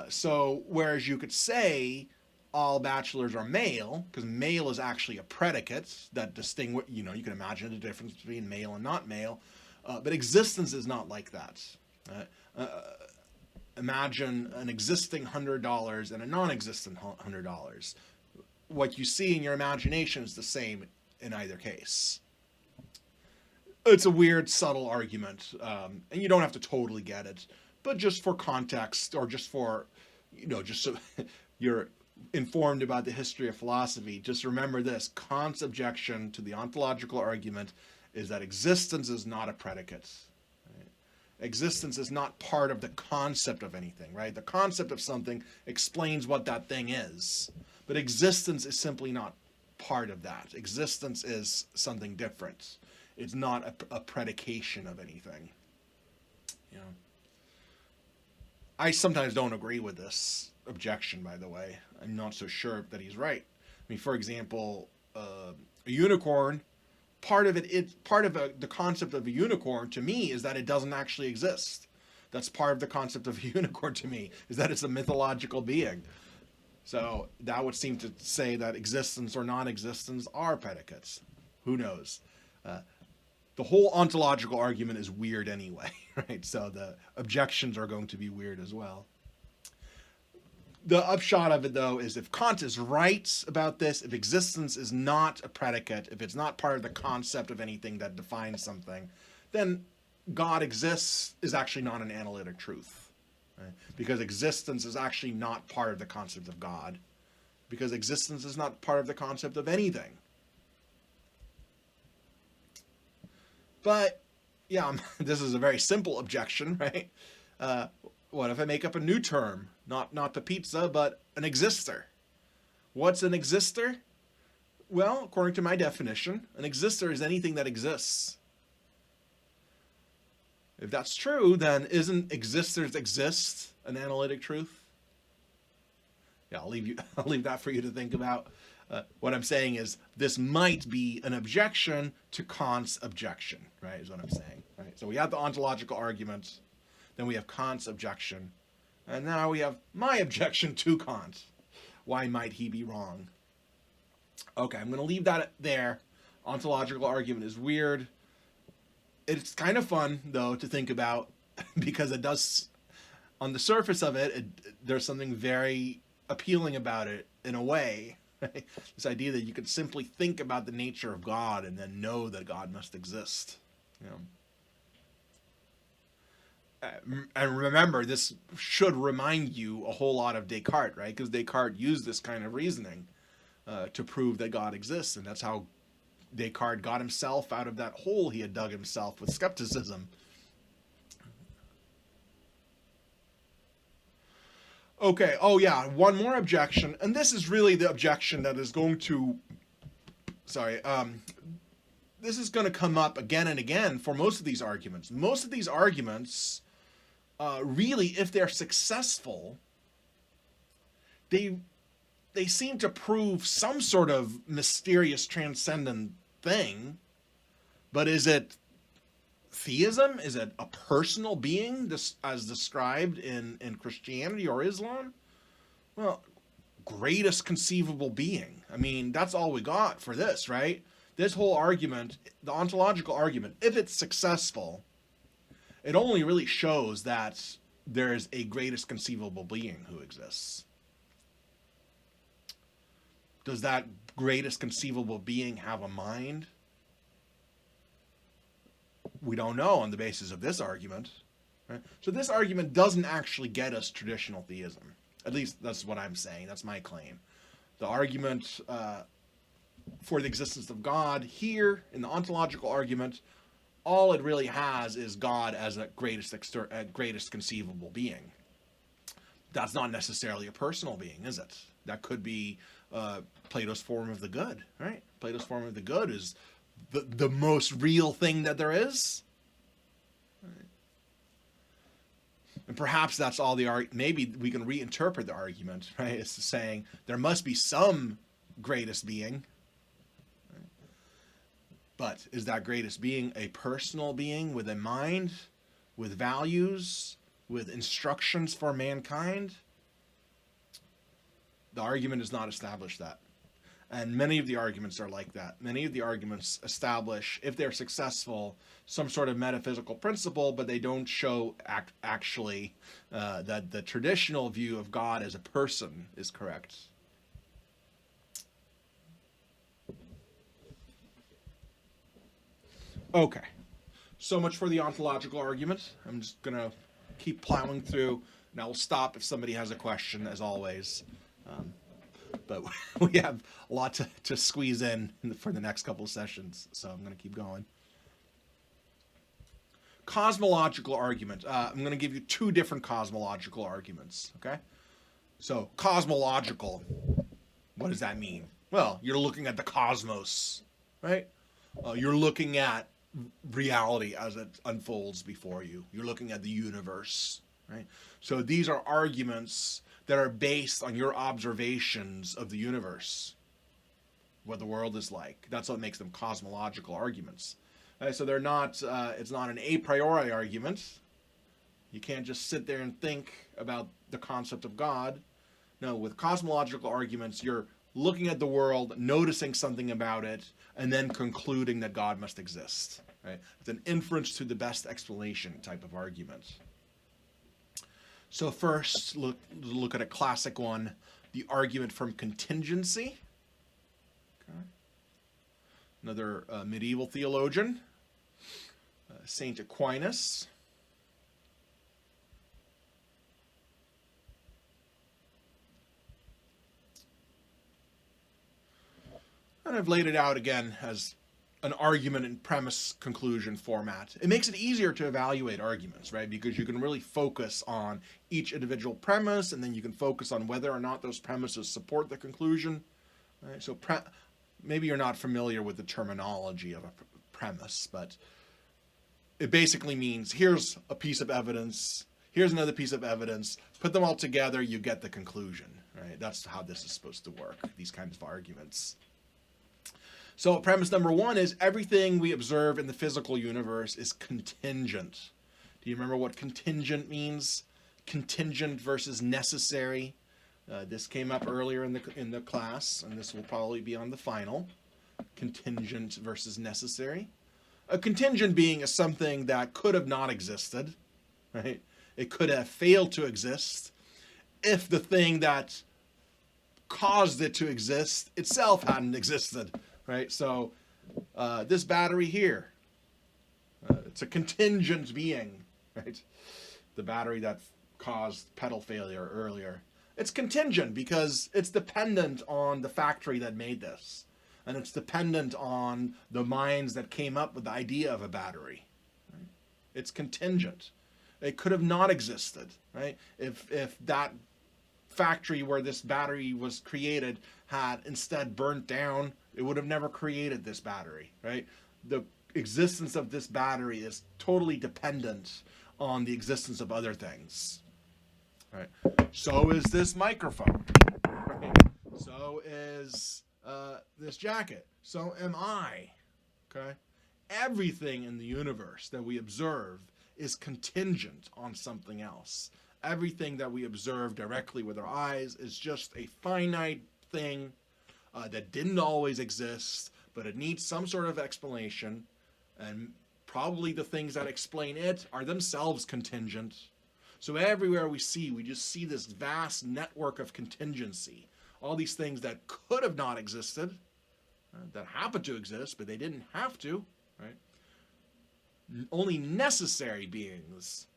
So whereas you could say all bachelors are male, because male is actually a predicate that distinguish, you can imagine the difference between male and not male, but existence is not like that. Imagine an existing $100 and a non-existent $100. What you see in your imagination is the same in either case. It's a weird, subtle argument, and you don't have to totally get it, but just for context, or just for, just so you're informed about the history of philosophy, just remember this: Kant's objection to the ontological argument is that existence is not a predicate. Existence is not part of the concept of anything, right? The concept of something explains what that thing is, but existence is simply not part of that. Existence is something different. It's not a predication of anything. I sometimes don't agree with this objection, by the way. I'm not so sure that he's right. I mean, for example, a unicorn, part of the concept of a unicorn to me is that it doesn't actually exist. That's part of the concept of a unicorn to me, is that it's a mythological being. So that would seem to say that existence or non-existence are predicates. Who knows? The whole ontological argument is weird anyway, right? So the objections are going to be weird as well. The upshot of it, though, is if Kant is right about this, if existence is not a predicate, if it's not part of the concept of anything that defines something, then God exists is actually not an analytic truth. Right? Because existence is actually not part of the concept of God. Because existence is not part of the concept of anything. But, yeah, this is a very simple objection, right? What if I make up a new term? Not the pizza, but an exister. What's an exister? Well, according to my definition, an exister is anything that exists. If that's true, then isn't existers exist an analytic truth? Yeah, I'll leave that for you to think about. What I'm saying is this might be an objection to Kant's objection, right? Is what I'm saying. Right? So we have the ontological argument, then we have Kant's objection, and now we have my objection to Kant. Why might he be wrong? Okay, I'm going to leave that there. Ontological argument is weird. It's kind of fun, though, to think about because it does, on the surface of it, there's something very appealing about it in a way. Right? This idea that you could simply think about the nature of God and then know that God must exist. You know? And remember, this should remind you a whole lot of Descartes, right? Because Descartes used this kind of reasoning to prove that God exists, and that's how Descartes got himself out of that hole he had dug himself with skepticism. Okay, oh yeah, one more objection, and this is really the objection that is going to, this is going to come up again and again for most of these arguments. Most of these arguments, really, if they're successful, they seem to prove some sort of mysterious transcendent thing, but is it theism? Is it a personal being, as described in Christianity or Islam? Well, greatest conceivable being. I mean, that's all we got for this, right? This whole argument, the ontological argument, if it's successful, it only really shows that there is a greatest conceivable being who exists. Does that greatest conceivable being have a mind? We don't know on the basis of this argument. Right? So this argument doesn't actually get us traditional theism. At least that's what I'm saying. That's my claim. The argument for the existence of God here in the ontological argument, all it really has is God as a greatest conceivable being. That's not necessarily a personal being, is it? That could be Plato's form of the good, right? Plato's form of the good is the most real thing that there is. Right. And perhaps that's all the argument. Maybe we can reinterpret the argument, right? It's saying there must be some greatest being. Right? But is that greatest being a personal being with a mind, with values, with instructions for mankind? The argument does not establish that. And many of the arguments are like that. Many of the arguments establish, if they're successful, some sort of metaphysical principle, but they don't show actually that the traditional view of God as a person is correct. Okay. So much for the ontological argument. I'm just going to keep plowing through, and I'll stop if somebody has a question, as always. But we have a lot to squeeze in for the next couple of sessions, so I'm going to keep going. Cosmological argument. I'm going to give you two different cosmological arguments, okay? So, cosmological, what does that mean? Well, you're looking at the cosmos, right? You're looking at reality as it unfolds before you. You're looking at the universe, right? So these are arguments that are based on your observations of the universe, what the world is like. That's what makes them cosmological arguments. So they're not, it's not an a priori argument. You can't just sit there and think about the concept of God. No, with cosmological arguments, you're looking at the world, noticing something about it, and then concluding that God must exist. Right? It's an inference to the best explanation type of argument. So first, look at a classic one, the argument from contingency. Okay. Another medieval theologian, Saint Aquinas. And I've laid it out again as an argument and premise conclusion format. It makes it easier to evaluate arguments, right? Because you can really focus on each individual premise, and then you can focus on whether or not those premises support the conclusion. Right? So maybe you're not familiar with the terminology of a premise, but it basically means here's a piece of evidence, here's another piece of evidence, put them all together, you get the conclusion, right? That's how this is supposed to work, these kinds of arguments. So premise number one is everything we observe in the physical universe is contingent. Do you remember what contingent means? Contingent versus necessary. This came up earlier in the class, and this will probably be on the final. Contingent versus necessary. A contingent being is something that could have not existed, right? It could have failed to exist if the thing that caused it to exist itself hadn't existed. Right, so this battery here, it's a contingent being, right? The battery that caused pedal failure earlier. It's contingent because it's dependent on the factory that made this. And it's dependent on the minds that came up with the idea of a battery. Right? It's contingent. It could have not existed, right? If that factory where this battery was created had instead burnt down, it would have never created this battery, right? The existence of this battery is totally dependent on the existence of other things, right? So is this microphone, right? So is this jacket. So am I, okay? Everything in the universe that we observe is contingent on something else. Everything that we observe directly with our eyes is just a finite thing that didn't always exist, but it needs some sort of explanation, and probably the things that explain it are themselves contingent. So everywhere we just see this vast network of contingency. All these things that could have not existed, that happen to exist, but they didn't have to, right? Only necessary beings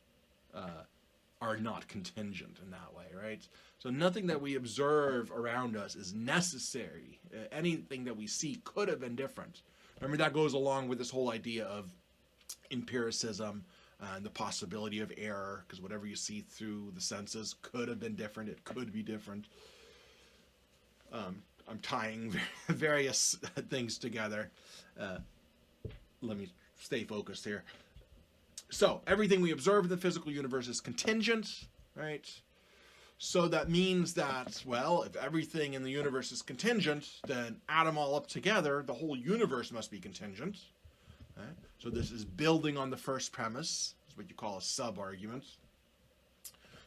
are not contingent in that way, right? So nothing that we observe around us is necessary. Anything that we see could have been different. Remember, that goes along with this whole idea of empiricism and the possibility of error, because whatever you see through the senses could have been different. It could be different. I'm tying various things together. Let me stay focused here. So everything we observe in the physical universe is contingent, right? So that means that, well, if everything in the universe is contingent, then add them all up together, the whole universe must be contingent. Right? So this is building on the first premise. It's what you call a sub-argument.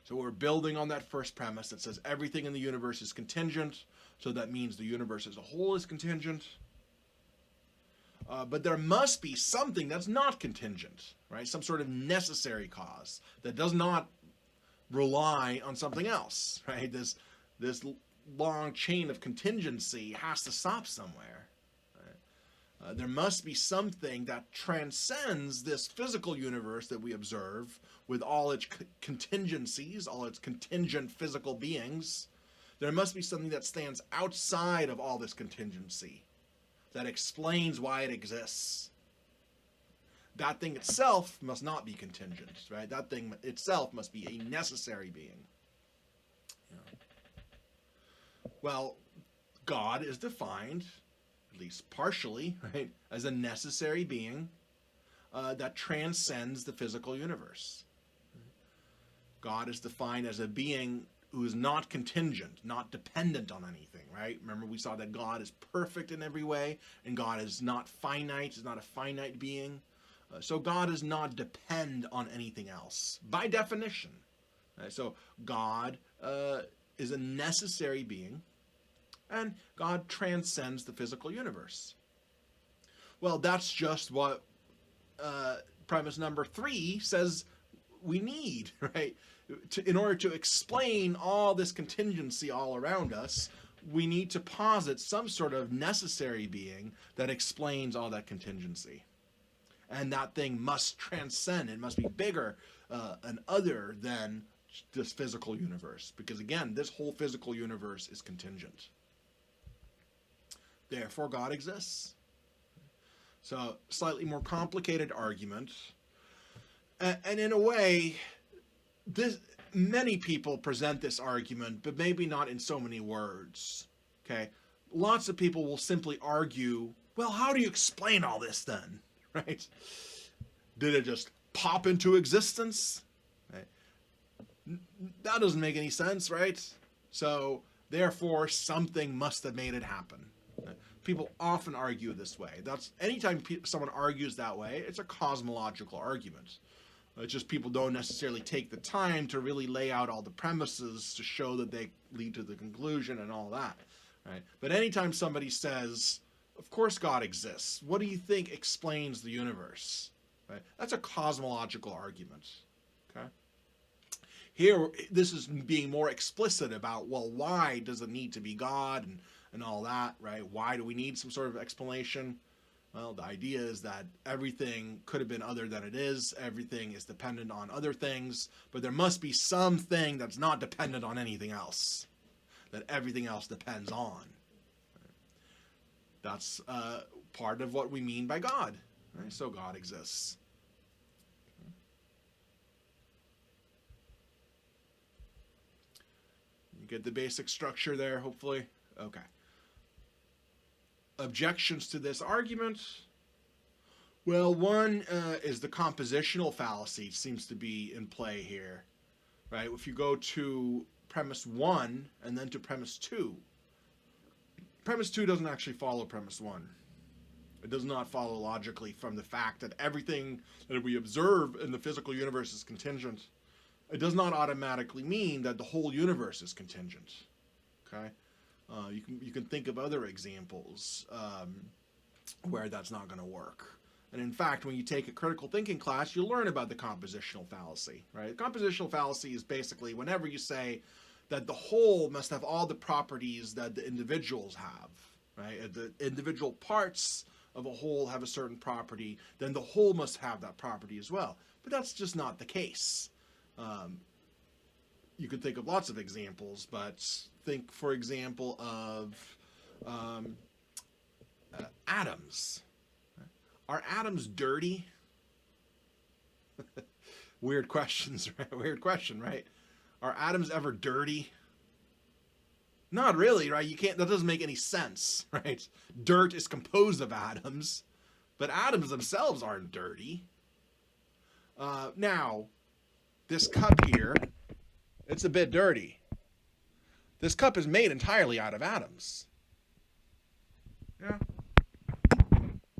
So we're building on that first premise that says everything in the universe is contingent. So that means the universe as a whole is contingent. But there must be something that's not contingent, right? Some sort of necessary cause that does not rely on something else, right? This long chain of contingency has to stop somewhere. Right? There must be something that transcends this physical universe that we observe with all its contingencies, all its contingent physical beings. There must be something that stands outside of all this contingency, that explains why it exists. That thing itself must not be contingent, right? That thing itself must be a necessary being. Well, God is defined, at least partially, right, as a necessary being that transcends the physical universe. God is defined as a being who is not contingent, not dependent on anything, right? Remember, we saw that God is perfect in every way, and God is not finite, is not a finite being. So God does not depend on anything else, by definition. Right? So God is a necessary being, and God transcends the physical universe. Well, that's just what premise number 3 says we need, right? In order to explain all this contingency all around us, we need to posit some sort of necessary being that explains all that contingency. And that thing must transcend, it must be bigger and other than this physical universe. Because again, this whole physical universe is contingent. Therefore, God exists. So, slightly more complicated argument. And in a way, many people present this argument, but maybe not in so many words. Okay? Lots of people will simply argue, well, how do you explain all this then? Right? Did it just pop into existence? Right? That doesn't make any sense, right? So, therefore, something must have made it happen. People often argue this way. That's anytime someone argues that way, it's a cosmological argument. It's just people don't necessarily take the time to really lay out all the premises to show that they lead to the conclusion and all that, right? But anytime somebody says, of course God exists, what do you think explains the universe? Right? That's a cosmological argument, okay? Here, this is being more explicit about, well, why does it need to be God and all that, right? Why do we need some sort of explanation? Well, the idea is that everything could have been other than it is. Everything is dependent on other things, but there must be something that's not dependent on anything else, that everything else depends on. That's part of what we mean by God. Right? So God exists. You get the basic structure there, hopefully? Okay. Objections to this argument? Well, one is the compositional fallacy seems to be in play here, right? If you go to premise 1 and then to premise 2, premise 2 doesn't actually follow premise 1. It does not follow logically from the fact that everything that we observe in the physical universe is contingent. It does not automatically mean that the whole universe is contingent, okay? You can think of other examples where that's not going to work. And in fact, when you take a critical thinking class, you'll learn about the compositional fallacy, right? The compositional fallacy is basically whenever you say that the whole must have all the properties that the individuals have, right? The individual parts of a whole have a certain property, then the whole must have that property as well. But that's just not the case. You could think of lots of examples, but think, for example, of atoms. Are atoms dirty? Weird questions, right? Weird question, right? Are atoms ever dirty? Not really, right? You can't. That doesn't make any sense, right? Dirt is composed of atoms, but atoms themselves aren't dirty. Now, this cup here, it's a bit dirty. This cup is made entirely out of atoms. Yeah.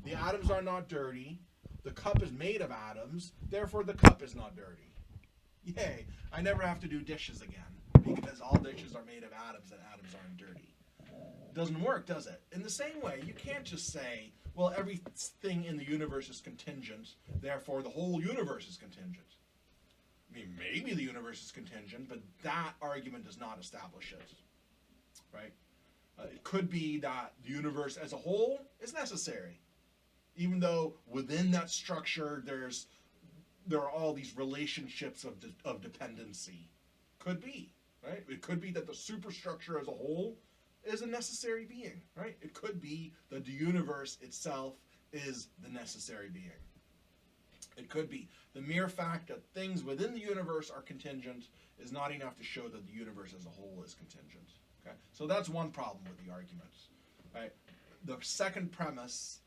The atoms are not dirty. The cup is made of atoms. Therefore, the cup is not dirty. Yay. I never have to do dishes again because all dishes are made of atoms and atoms aren't dirty. Doesn't work, does it? In the same way, you can't just say, well, everything in the universe is contingent. Therefore, the whole universe is contingent. I mean, maybe the universe is contingent, but that argument does not establish it, right? It could be that the universe as a whole is necessary, even though within that structure there are all these relationships of dependency. Could be, right? It could be that the superstructure as a whole is a necessary being, right? It could be that the universe itself is the necessary being. It could be the mere fact that things within the universe are contingent is not enough to show that the universe as a whole is contingent. Okay, so that's one problem with the argument. Right? The second premise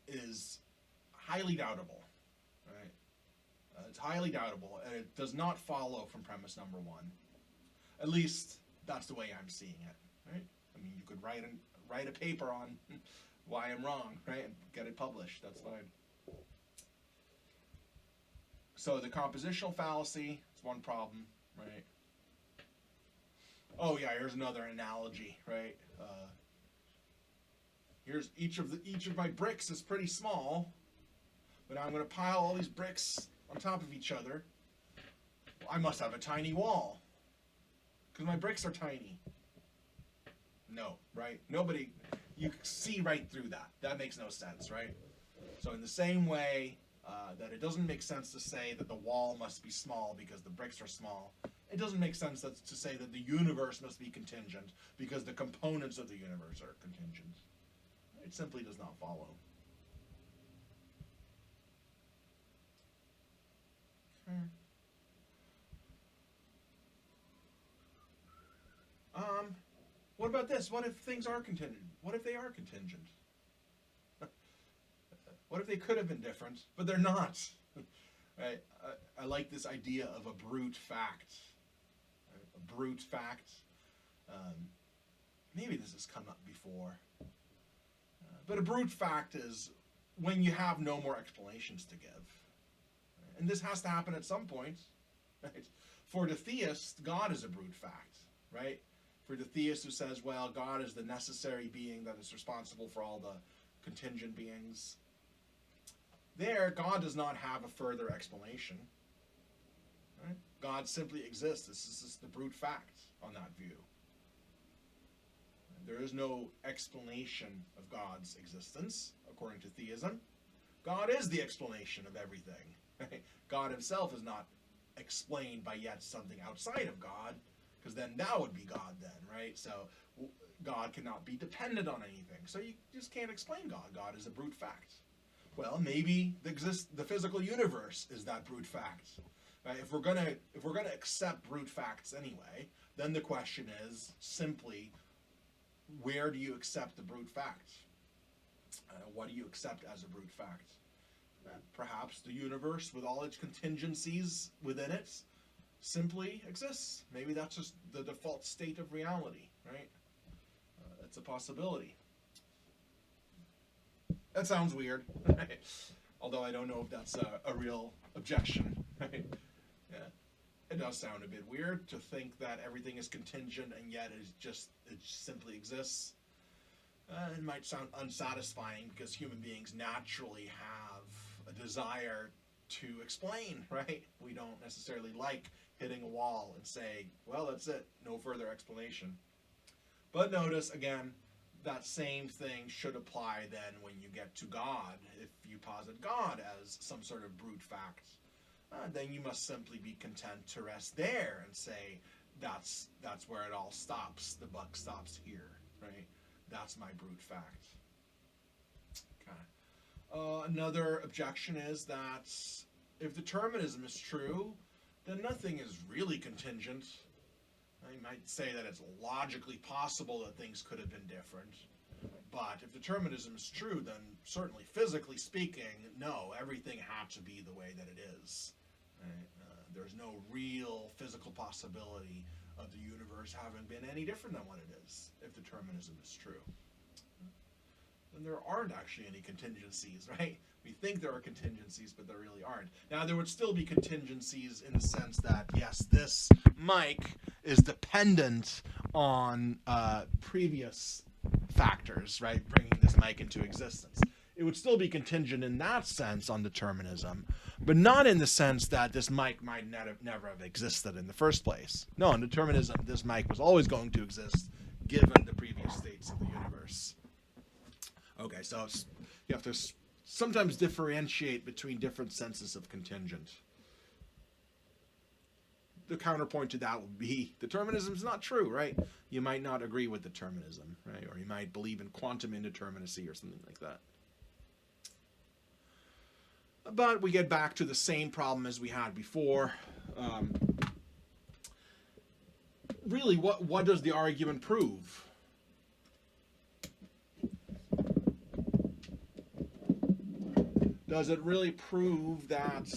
is highly doubtable. Right? It's highly doubtable, and it does not follow from premise number 1. At least that's the way I'm seeing it. Right? I mean, you could write a paper on why I'm wrong, right, and get it published. That's fine. So the compositional fallacy is one problem, right? Oh yeah, here's another analogy, right? Here's each of my bricks is pretty small, but I'm going to pile all these bricks on top of each other, I must have a tiny wall because my bricks are tiny. No, right? Nobody, you see right through that. That makes no sense, right? So in the same way that it doesn't make sense to say that the wall must be small because the bricks are small, it doesn't make sense to say that the universe must be contingent because the components of the universe are contingent. It simply does not follow. Okay. What about this? What if things are contingent? What if they are contingent? What if they could have been different, but they're not? Right? I like this idea of a brute fact. Right? A brute fact. Maybe this has come up before. But a brute fact is when you have no more explanations to give. Right? And this has to happen at some point. Right? For the theist, God is a brute fact. Right? For the theist who says, well, God is the necessary being that is responsible for all the contingent beings. There, God does not have a further explanation. Right? God simply exists. This is the brute fact on that view. There is no explanation of God's existence, according to theism. God is the explanation of everything. Right? God himself is not explained by yet something outside of God, because then that would be God then, right? So God cannot be dependent on anything. So you just can't explain God. God is a brute fact. Well, maybe the physical universe is that brute fact. Right? If we're gonna accept brute facts anyway, then the question is simply, where do you accept the brute fact? What do you accept as a brute fact? Perhaps the universe, with all its contingencies within it, simply exists. Maybe that's just the default state of reality, right? That's a possibility. That sounds weird, right? Although I don't know if that's a real objection, right? Yeah. It does sound a bit weird to think that everything is contingent and yet it simply exists. It might sound unsatisfying because human beings naturally have a desire to explain, right? We don't necessarily like hitting a wall and saying, well, that's it, no further explanation. But notice, again, that same thing should apply then when you get to God. If you posit God as some sort of brute fact, then you must simply be content to rest there and say, that's where it all stops. The buck stops here, right? That's my brute fact. Okay. Another objection is that if determinism is true, then nothing is really contingent. You might say that it's logically possible that things could have been different. But if determinism is true, then certainly physically speaking, no, everything had to be the way that it is. Right? There's no real physical possibility of the universe having been any different than what it is, if determinism is true. Then there aren't actually any contingencies, right? We think there are contingencies, but there really aren't. Now, there would still be contingencies in the sense that, yes, this mic is dependent on previous factors, right, bringing this mic into existence. It would still be contingent in that sense on determinism, but not in the sense that this mic might never have existed in the first place. No, in determinism, this mic was always going to exist given the previous states of the universe. Okay, so you have to sometimes differentiate between different senses of contingent. The counterpoint to that would be determinism is not true, right? You might not agree with determinism, right? Or you might believe in quantum indeterminacy or something like that. But we get back to the same problem as we had before. Really, what does the argument prove? Does it really prove that...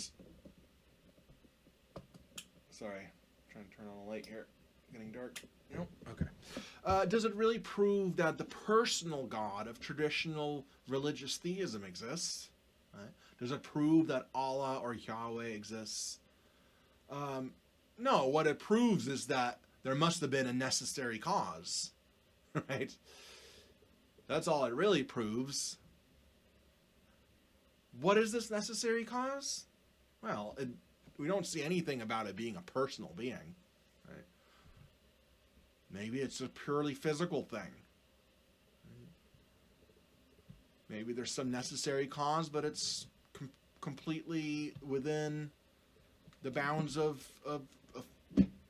Sorry, I'm trying to turn on the light here. Getting dark. Nope. Okay. Does it really prove that the personal God of traditional religious theism exists? Right? Does it prove that Allah or Yahweh exists? No. What it proves is that there must have been a necessary cause. Right? That's all it really proves. What is this necessary cause? Well, don't see anything about it being a personal being, right? Maybe it's a purely physical thing. Maybe there's some necessary cause, but it's completely within the bounds of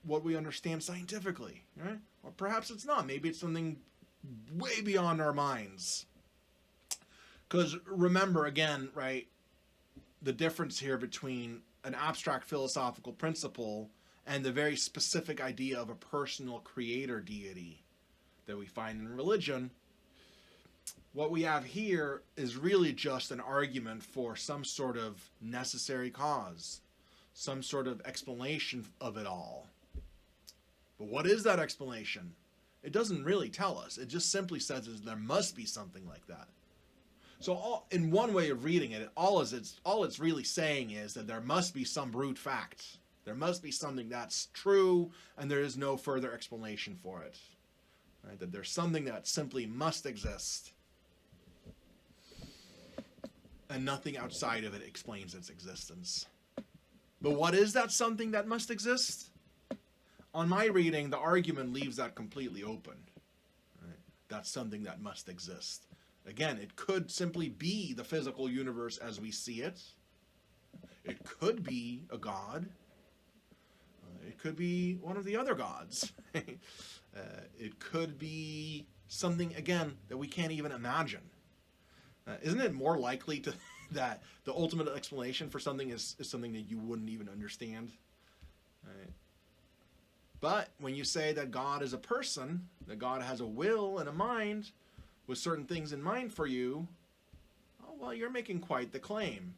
what we understand scientifically, right? Or perhaps it's not. Maybe it's something way beyond our minds. Because remember, again, right, the difference here between an abstract philosophical principle and the very specific idea of a personal creator deity that we find in religion. What we have here is really just an argument for some sort of necessary cause, some sort of explanation of it all. But what is that explanation? It doesn't really tell us. It just simply says there must be something like that. So in one way of reading it, all it's really saying is that there must be some brute fact. There must be something that's true, and there is no further explanation for it. Right? That there's something that simply must exist, and nothing outside of it explains its existence. But what is that something that must exist? On my reading, the argument leaves that completely open. Right? That's something that must exist. Again, it could simply be the physical universe as we see it. It could be a god. It could be one of the other gods. It could be something, again, that we can't even imagine. Isn't it more likely that the ultimate explanation for something is something that you wouldn't even understand? Right? But when you say that God is a person, that God has a will and a mind, with certain things in mind for you, oh, well, you're making quite the claim.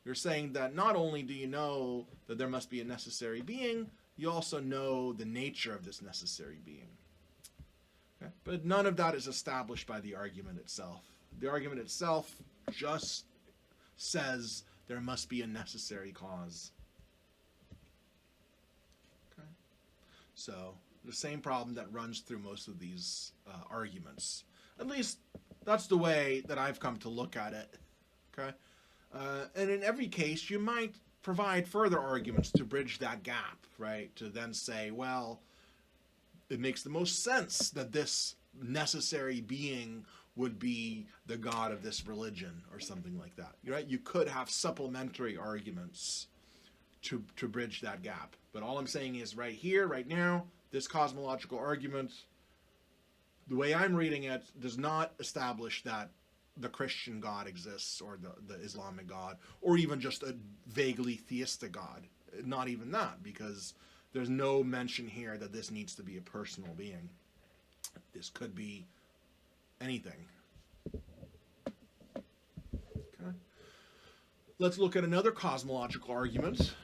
You're saying that not only do you know that there must be a necessary being, you also know the nature of this necessary being. Okay? But none of that is established by the argument itself. The argument itself just says there must be a necessary cause. Okay? So, the same problem that runs through most of these arguments. At least that's the way that I've come to look at it. Okay? And in every case, you might provide further arguments to bridge that gap, right? To then say, well, it makes the most sense that this necessary being would be the god of this religion or something like that. Right? You could have supplementary arguments to bridge that gap. But all I'm saying is right here, right now, this cosmological argument, the way I'm reading it, does not establish that the Christian God exists, or the Islamic God, or even just a vaguely theistic God. Not even that, because there's no mention here that this needs to be a personal being. This could be anything. Okay. Let's look at another cosmological argument.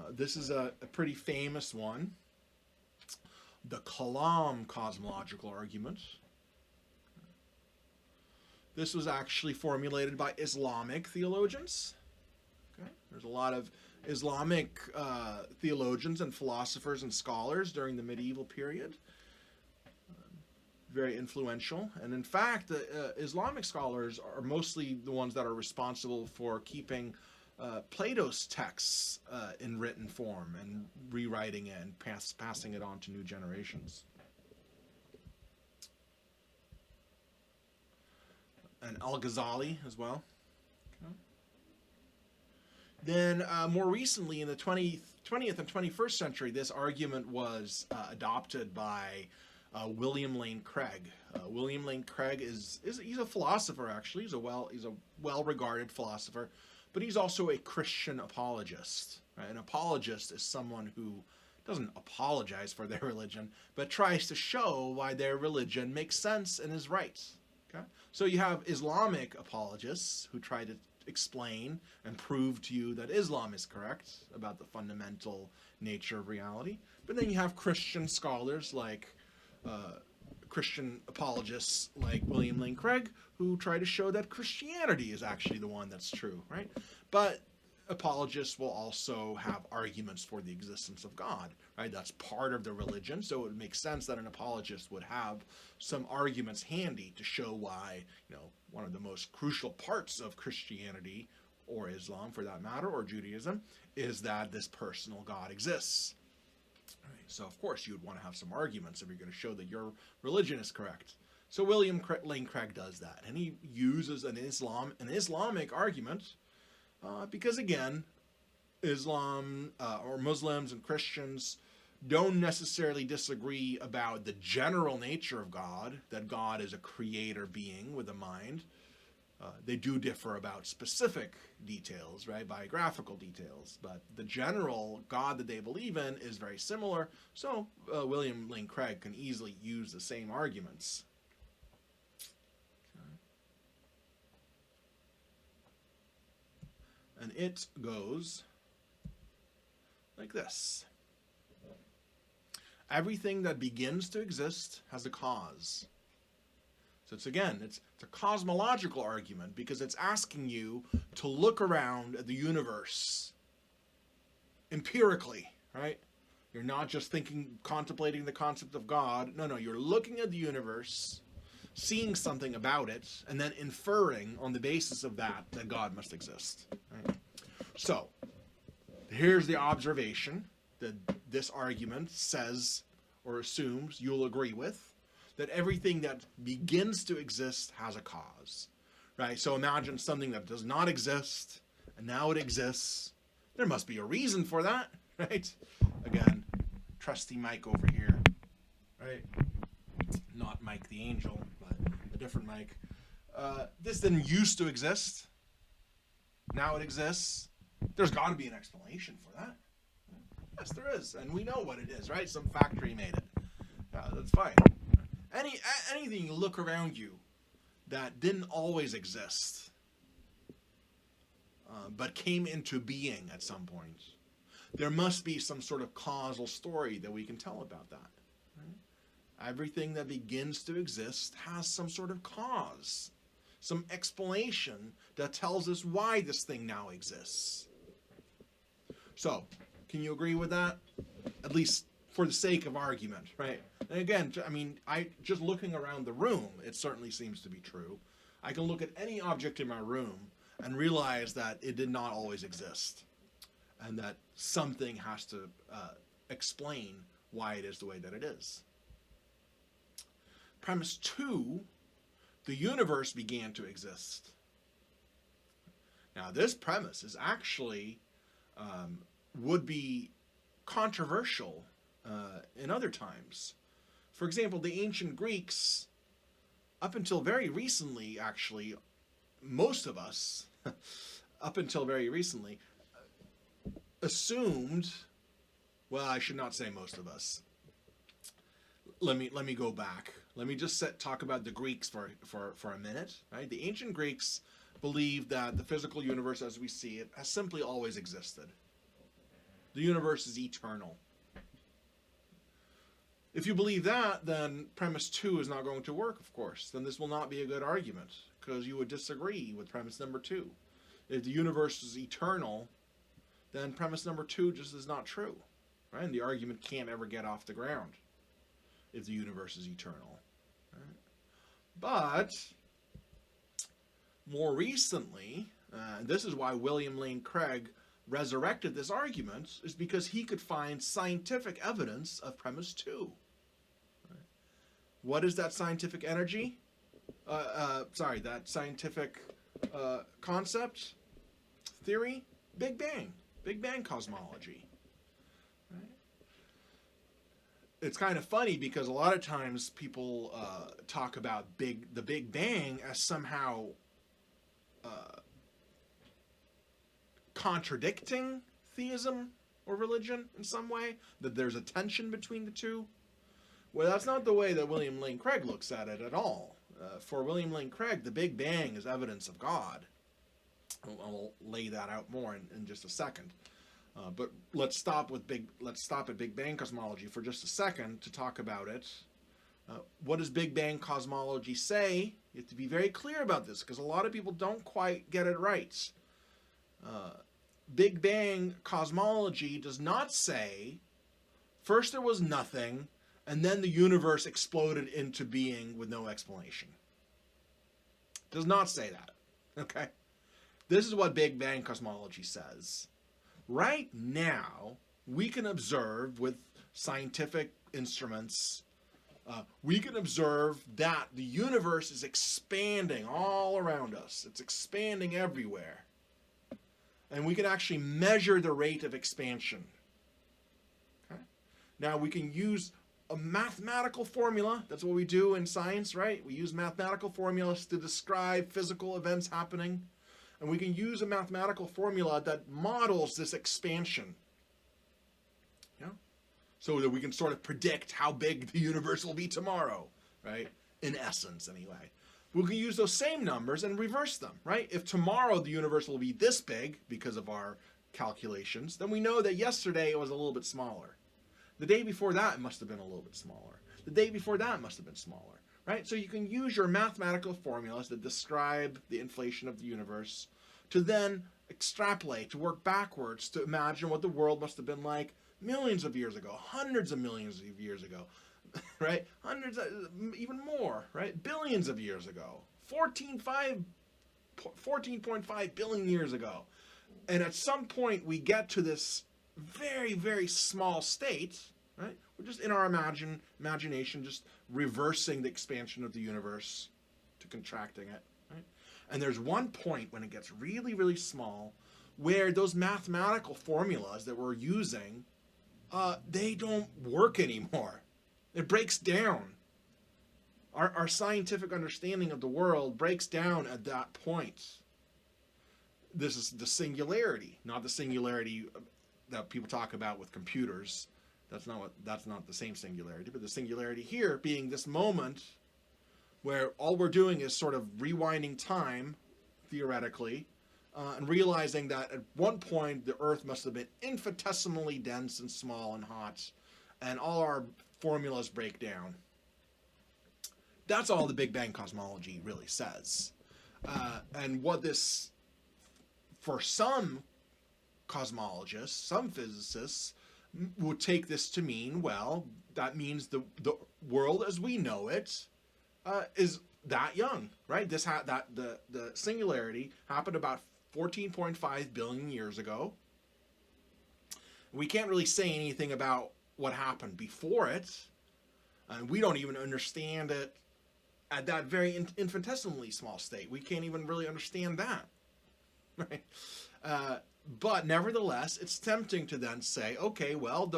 This is a pretty famous one. The Kalam cosmological argument. This was actually formulated by Islamic theologians. Okay? There's a lot of Islamic theologians and philosophers and scholars during the medieval period. Very influential. And in fact, Islamic scholars are mostly the ones that are responsible for keeping Plato's texts in written form and rewriting it and passing it on to new generations. And Al-Ghazali as well. Okay. Then more recently, in the 20th and 21st century, this argument was adopted by William Lane Craig. William Lane Craig he's a philosopher, actually. He's a well-regarded philosopher, but he's also a Christian apologist. Right? An apologist is someone who doesn't apologize for their religion, but tries to show why their religion makes sense and is right. Okay? So you have Islamic apologists who try to explain and prove to you that Islam is correct about the fundamental nature of reality. But then you have Christian scholars like Christian apologists like William Lane Craig, who try to show that Christianity is actually the one that's true, right? But apologists will also have arguments for the existence of God, right? That's part of the religion, so it would make sense that an apologist would have some arguments handy to show why, one of the most crucial parts of Christianity or Islam for that matter, or Judaism, is that this personal God exists. Right. So of course you would want to have some arguments if you're going to show that your religion is correct. So William Lane Craig does that, and he uses an Islamic argument, because again, Islam or Muslims and Christians don't necessarily disagree about the general nature of God, that God is a creator being with a mind. They do differ about specific details, right? Biographical details. But the general God that they believe in is very similar. So William Lane Craig can easily use the same arguments. Okay. And it goes like this. Everything that begins to exist has a cause. So it's a cosmological argument, because it's asking you to look around at the universe empirically, right? You're not just contemplating the concept of God. No, you're looking at the universe, seeing something about it, and then inferring on the basis of that God must exist. Right? So here's the observation that this argument says or assumes you'll agree with, that everything that begins to exist has a cause, right? So imagine something that does not exist, and now it exists. There must be a reason for that, right? Again, trusty Mike over here, right? Not Mike the Angel, but a different Mike. This didn't used to exist. Now it exists. There's got to be an explanation for that. Yes, there is, and we know what it is, right? Some factory made it. That's fine. Anything you look around you that didn't always exist, but came into being at some point, there must be some sort of causal story that we can tell about that. Right? Everything that begins to exist has some sort of cause, some explanation that tells us why this thing now exists. So, can you agree with that? At least for the sake of argument, right? And again, I mean, just looking around the room, it certainly seems to be true. I can look at any object in my room and realize that it did not always exist, and that something has to explain why it is the way that it is. Premise 2, the universe began to exist. Now, this premise is actually would be controversial in other times. For example, the ancient Greeks, up until very recently, actually, most of us, up until very recently, assumed, well, I should not say most of us. Let me go back. Let me just talk about the Greeks for a minute. Right? The ancient Greeks believed that the physical universe as we see it has simply always existed. The universe is eternal. If you believe that, then premise 2 is not going to work, of course. Then this will not be a good argument, because you would disagree with premise number 2. If the universe is eternal, then premise number 2 just is not true. Right? And the argument can't ever get off the ground if the universe is eternal. Right? But more recently, this is why William Lane Craig resurrected this argument, is because he could find scientific evidence of premise 2. Right? What is that scientific energy? That scientific concept, theory? Big Bang. Big Bang cosmology. Right? It's kind of funny because a lot of times people talk about the Big Bang as somehow contradicting theism or religion in some way, that there's a tension between the two. Well, that's not the way that William Lane Craig looks at it at all. For William Lane Craig, the Big Bang is evidence of God. I'll lay that out more in just a second. But let's stop at Big Bang cosmology for just a second to talk about it. What does Big Bang cosmology say? You have to be very clear about this, because a lot of people don't quite get it right. Big Bang cosmology does not say first there was nothing and then the universe exploded into being with no explanation. It does not say that. Okay? This is what Big Bang cosmology says. Right now, we can observe with scientific instruments, we can observe that the universe is expanding all around us. It's expanding everywhere. And we can actually measure the rate of expansion. Okay? Now, we can use a mathematical formula. That's what we do in science, right? We use mathematical formulas to describe physical events happening. And we can use a mathematical formula that models this expansion. Yeah? So that we can sort of predict how big the universe will be tomorrow, right? In essence, anyway. We can use those same numbers and reverse them, right? If tomorrow the universe will be this big because of our calculations, then we know that yesterday it was a little bit smaller. The day before that, it must have been a little bit smaller. The day before that must have been smaller, right? So you can use your mathematical formulas that describe the inflation of the universe to then extrapolate, to work backwards, to imagine what the world must have been like millions of years ago, hundreds of millions of years ago, right? Hundreds, even more, right? Billions of years ago, 14.5 billion years ago. And at some point we get to this very, very small state, right? We're just in our imagination, just reversing the expansion of the universe to contracting it, right? And there's one point when it gets really, really small where those mathematical formulas that we're using, they don't work anymore. It breaks down. Our scientific understanding of the world breaks down at that point. This is the singularity, not the singularity that people talk about with computers. That's not the same singularity, but the singularity here being this moment where all we're doing is sort of rewinding time, theoretically, and realizing that at one point the Earth must have been infinitesimally dense and small and hot, and all our formulas break down. That's all the Big Bang cosmology really says. And what this, for some cosmologists, some physicists, would take this to mean, well, that means the world as we know it is that young, right? The singularity happened about 14.5 billion years ago. We can't really say anything about what happened before it, and we don't even understand it at that very infinitesimally small state. We can't even really understand that, right? But nevertheless, it's tempting to then say, okay, well,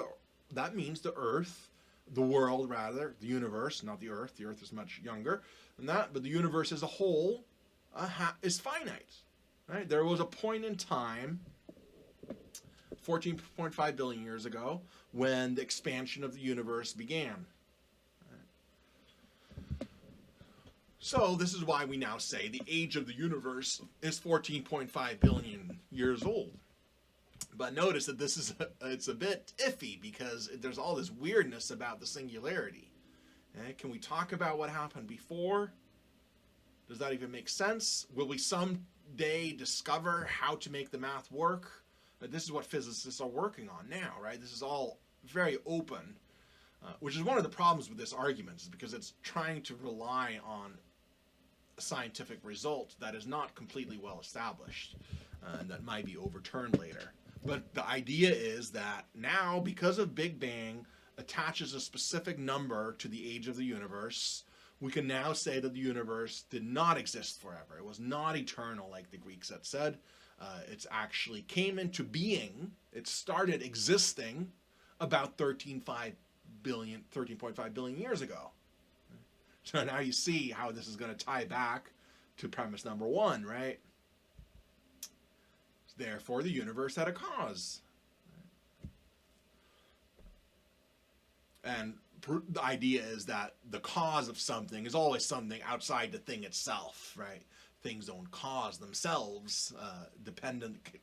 that means the Earth, the world rather, the universe, not the Earth. The Earth is much younger than that, but the universe as a whole is finite, right? There was a point in time, 14.5 billion years ago, when the expansion of the universe began. So this is why we now say the age of the universe is 14.5 billion years old. But notice that it's a bit iffy because there's all this weirdness about the singularity. Can we talk about what happened before? Does that even make sense? Will we someday discover how to make the math work? This is what physicists are working on now, right? This is all very open, which is one of the problems with this argument, is because it's trying to rely on a scientific result that is not completely well established and that might be overturned later. But the idea is that now, because of Big Bang attaches a specific number to the age of the universe, we can now say that the universe did not exist forever. It was not eternal, like the Greeks had said. It actually came into being. It started existing about 13.5 billion years ago. So now you see how this is going to tie back to premise number one, right? Therefore, the universe had a cause. And the idea is that the cause of something is always something outside the thing itself, right? Things don't cause themselves.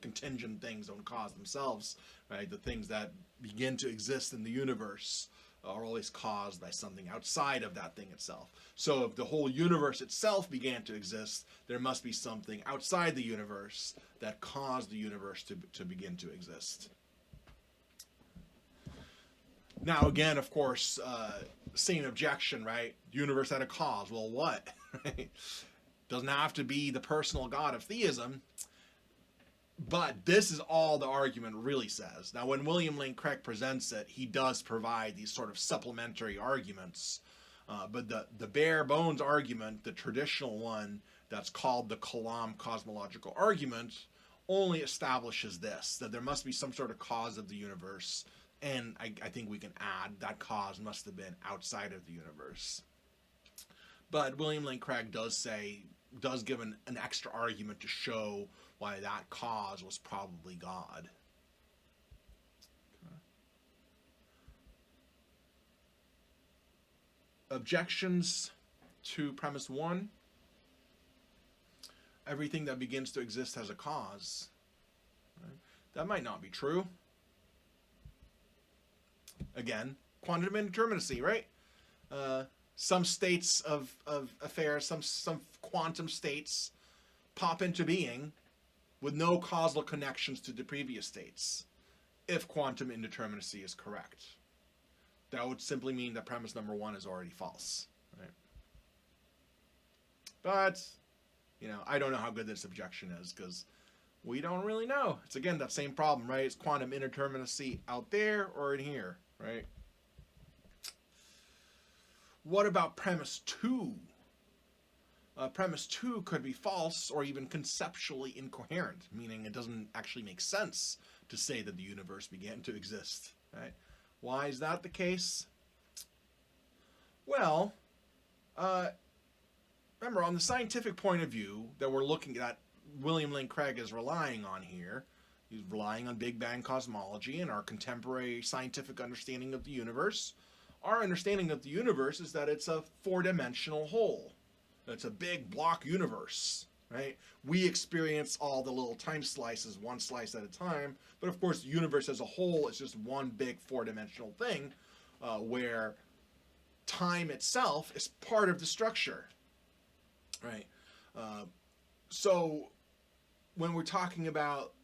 Contingent things don't cause themselves, right? The things that begin to exist in the universe are always caused by something outside of that thing itself. So if the whole universe itself began to exist, there must be something outside the universe that caused the universe to begin to exist. Now, again, of course, same objection, right? The universe had a cause. Well, what? Doesn't have to be the personal God of theism. But this is all the argument really says. Now, when William Lane Craig presents it, he does provide these sort of supplementary arguments. But the bare bones argument, the traditional one that's called the Kalam cosmological argument, only establishes this, that there must be some sort of cause of the universe. And I think we can add that cause must have been outside of the universe. But William Lane Craig does give an extra argument to show why that cause was probably God. Okay. Objections to premise 1. Everything that begins to exist has a cause. Right? That might not be true. Again, quantum indeterminacy, right? Some states of affairs, some quantum states pop into being with no causal connections to the previous states, if quantum indeterminacy is correct. That would simply mean that premise number 1 is already false, right? But, I don't know how good this objection is, because we don't really know. It's, again, that same problem, right? Is quantum indeterminacy out there or in here, right? What about premise 2? Premise 2 could be false or even conceptually incoherent, meaning it doesn't actually make sense to say that the universe began to exist, right? Why is that the case? Well, remember, on the scientific point of view that we're looking at, William Lane Craig is relying on here. He's relying on Big Bang cosmology and our contemporary scientific understanding of the universe. Our understanding of the universe is that it's a 4-dimensional whole. It's a big block universe, right? We experience all the little time slices, one slice at a time. But of course, the universe as a whole is just one big 4-dimensional thing where time itself is part of the structure, right? So when we're talking about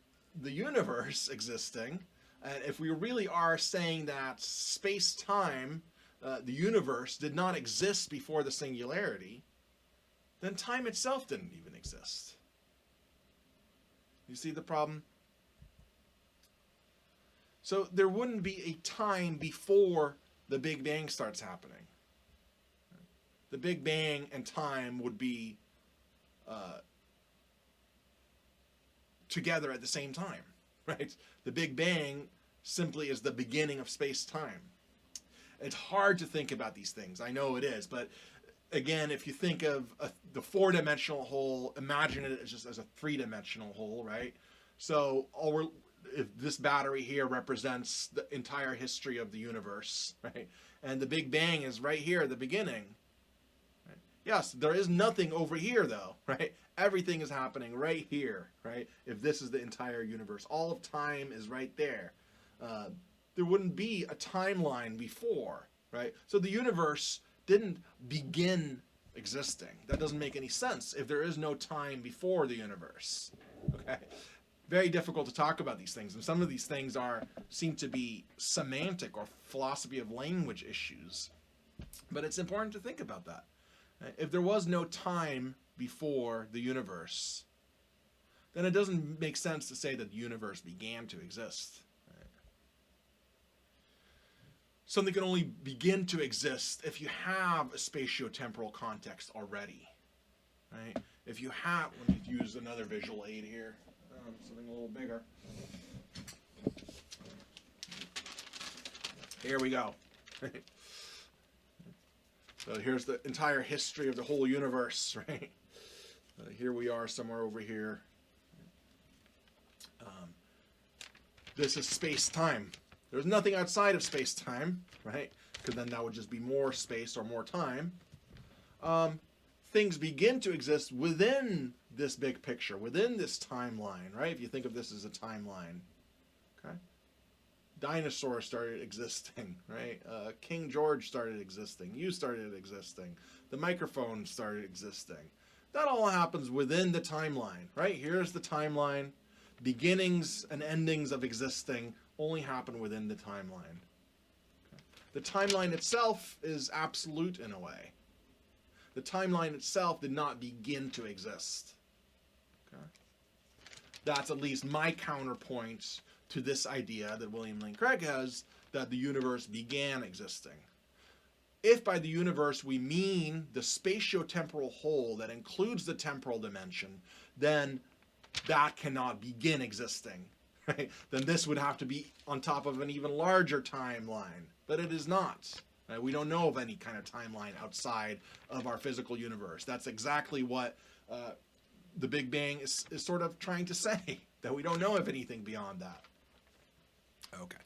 the universe existing, and if we really are saying that space-time, the universe, did not exist before the singularity, then time itself didn't even exist. You see the problem? So there wouldn't be a time before the Big Bang starts happening. The Big Bang and time would be together at the same time, right? The Big Bang simply is the beginning of space-time. It's hard to think about these things. I know it is, but again, if you think of the 4-dimensional whole, imagine it as just as a 3-dimensional whole, right? So if this battery here represents the entire history of the universe, right? And the Big Bang is right here at the beginning. Right? Yes, there is nothing over here though, right? Everything is happening right here, right? If this is the entire universe, all of time is right there. There wouldn't be a timeline before, right? So the universe didn't begin existing. That doesn't make any sense if there is no time before the universe. Okay? Very difficult to talk about these things, and some of these things seem to be semantic or philosophy of language issues. But it's important to think about that. If there was no time before the universe, then it doesn't make sense to say that the universe began to exist. Something can only begin to exist if you have a spatiotemporal context already, right? If you have, let me use another visual aid here, something a little bigger. Here we go. So here's the entire history of the whole universe, right? Here we are somewhere over here. This is space-time. There's nothing outside of space-time, right? Because then that would just be more space or more time. Things begin to exist within this big picture, within this timeline, right? If you think of this as a timeline, okay? Dinosaurs started existing, right? King George started existing. You started existing. The microphone started existing. That all happens within the timeline, right? Here's the timeline. Beginnings and endings of existing only happen within the timeline. Okay. The timeline itself is absolute in a way. The timeline itself did not begin to exist. Okay. that's at least my counterpoint to this idea that William Lane Craig has, that the universe began existing. If by the universe we mean the spatiotemporal whole that includes the temporal dimension, then that cannot begin existing. Right? Then this would have to be on top of an even larger timeline, but it is not. Right? We don't know of any kind of timeline outside of our physical universe. That's exactly what the Big Bang is sort of trying to say, that we don't know of anything beyond that. Okay.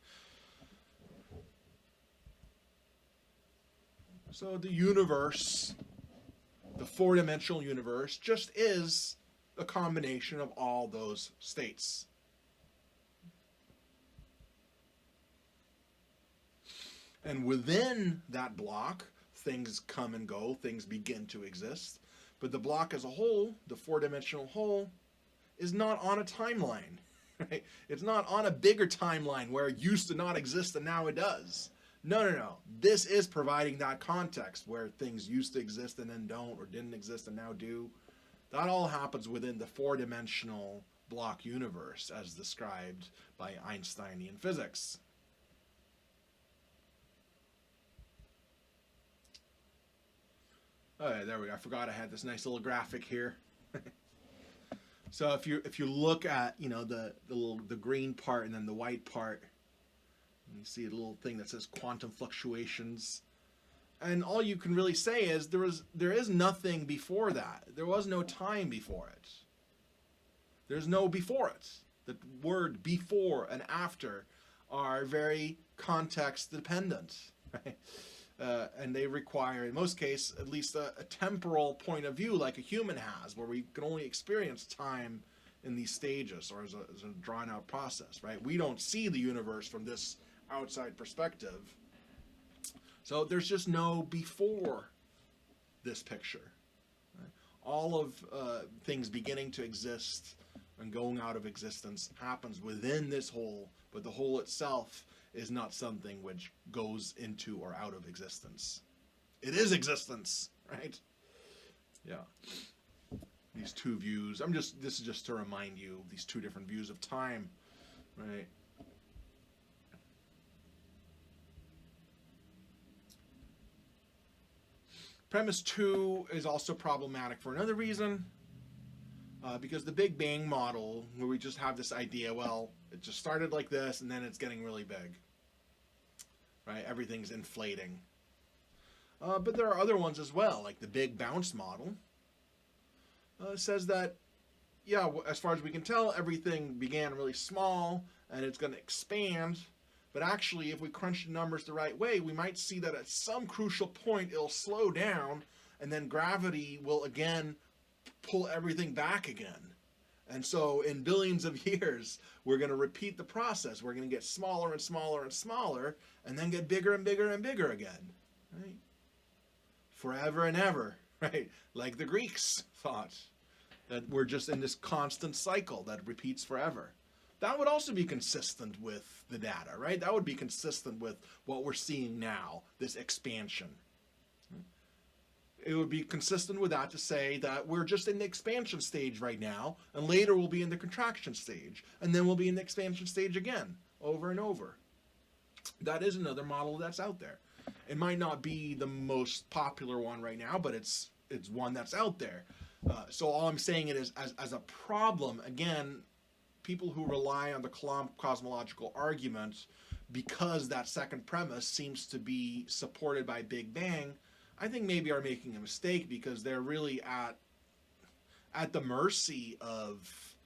So the universe, the four-dimensional universe, just is a combination of all those states. And within that block, things come and go, things begin to exist. But the block as a whole, the four-dimensional whole, is not on a timeline. Right? It's not on a bigger timeline where it used to not exist and now it does. No. This is providing that context where things used to exist and then don't, or didn't exist and now do. That all happens within the four-dimensional block universe as described by Einsteinian physics. Oh, yeah, there we go. I forgot I had this nice little graphic here. So if you look at, you know, the green part and then the white part, and you see a little thing that says quantum fluctuations, and all you can really say is there is nothing before that. There was no time before it. There's no before it. The word before and after are very context dependent, right? And they require, in most cases, at least a temporal point of view like a human has, where we can only experience time in these stages or as a drawn-out process, right? We don't see the universe from this outside perspective. So there's just no before this picture. Right? All of things beginning to exist and going out of existence happens within this whole, but the whole itself is not something which goes into or out of existence. It is existence, right? Yeah. These two views. This is just to remind you of these two different views of time, right? Premise 2 is also problematic for another reason, because the Big Bang model, where we just have this idea, well, it just started like this and then it's getting really big. Right? Everything's inflating. But there are other ones as well, like the Big Bounce model. Says that, yeah, as far as we can tell, everything began really small and it's going to expand. But actually, if we crunch the numbers the right way, we might see that at some crucial point it'll slow down and then gravity will again pull everything back again. And so in billions of years, we're going to repeat the process. We're going to get smaller and smaller and smaller, and then get bigger and bigger and bigger again. Right? Forever and ever, right? Like the Greeks thought, that we're just in this constant cycle that repeats forever. That would also be consistent with the data, right? That would be consistent with what we're seeing now, this expansion. It would be consistent with that to say that we're just in the expansion stage right now, and later we'll be in the contraction stage, and then we'll be in the expansion stage again, over and over. That is another model that's out there. It might not be the most popular one right now, but it's one that's out there. So all I'm saying it is, as a problem, again, people who rely on the Coulomb cosmological argument, because that second premise seems to be supported by Big Bang, I think maybe are making a mistake, because they're really at the mercy of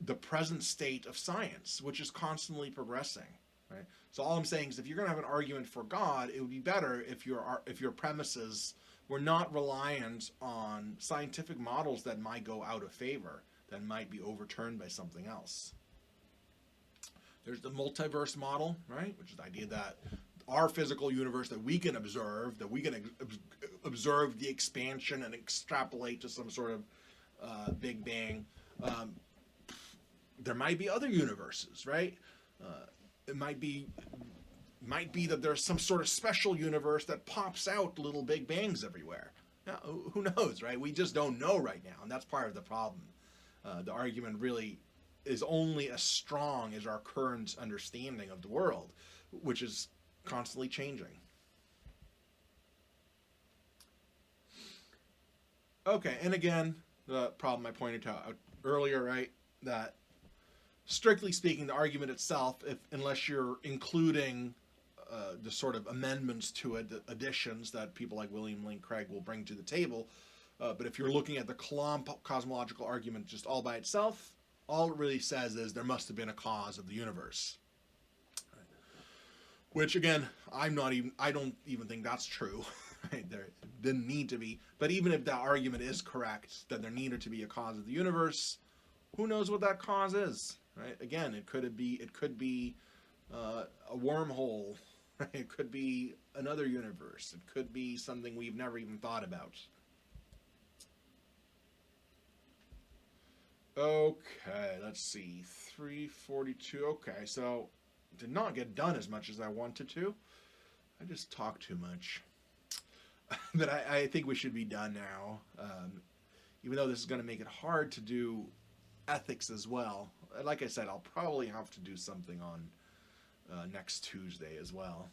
the present state of science, which is constantly progressing. Right? So all I'm saying is, if you're going to have an argument for God, it would be better if your premises were not reliant on scientific models that might go out of favor, that might be overturned by something else. There's the multiverse model, right? Which is the idea that our physical universe that we can observe, observe the expansion and extrapolate to some sort of Big Bang. There might be other universes, right? It might be that there's some sort of special universe that pops out little Big Bangs everywhere. Now, who knows, right? We just don't know right now, and that's part of the problem. The argument really is only as strong as our current understanding of the world, which is constantly changing. Okay, and again, the problem I pointed out earlier, right? That strictly speaking, the argument itself, if unless you're including the sort of amendments to it, the additions that people like William Lane Craig will bring to the table, but if you're looking at the Kalam cosmological argument just all by itself, all it really says is there must have been a cause of the universe. Which again, I don't even think that's true. Right? There didn't need to be. But even if that argument is correct, that there needed to be a cause of the universe, who knows what that cause is? Right? Again, it could be a wormhole. Right? It could be another universe. It could be something we've never even thought about. Okay, let's see. 342. Okay, so did not get done as much as I wanted to. I just talked too much. But I think we should be done now. Even though this is going to make it hard to do ethics as well. Like I said, I'll probably have to do something on next Tuesday as well.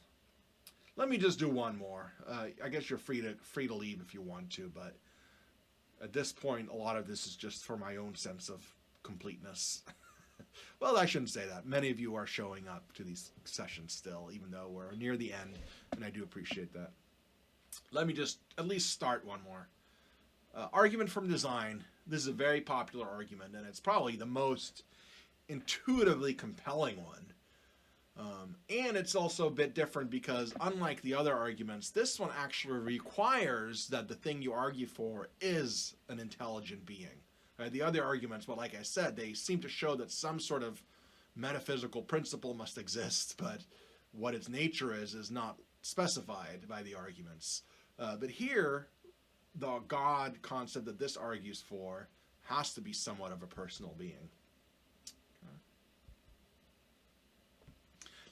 Let me just do one more. I guess you're free to leave if you want to, but at this point, a lot of this is just for my own sense of completeness. Well, I shouldn't say that. Many of you are showing up to these sessions still, even though we're near the end, and I do appreciate that. Let me just at least start one more. Argument from design. This is a very popular argument, and it's probably the most intuitively compelling one. And it's also a bit different because, unlike the other arguments, this one actually requires that the thing you argue for is an intelligent being. Right? The other arguments, well, like I said, they seem to show that some sort of metaphysical principle must exist, but what its nature is not specified by the arguments. But here, the God concept that this argues for has to be somewhat of a personal being.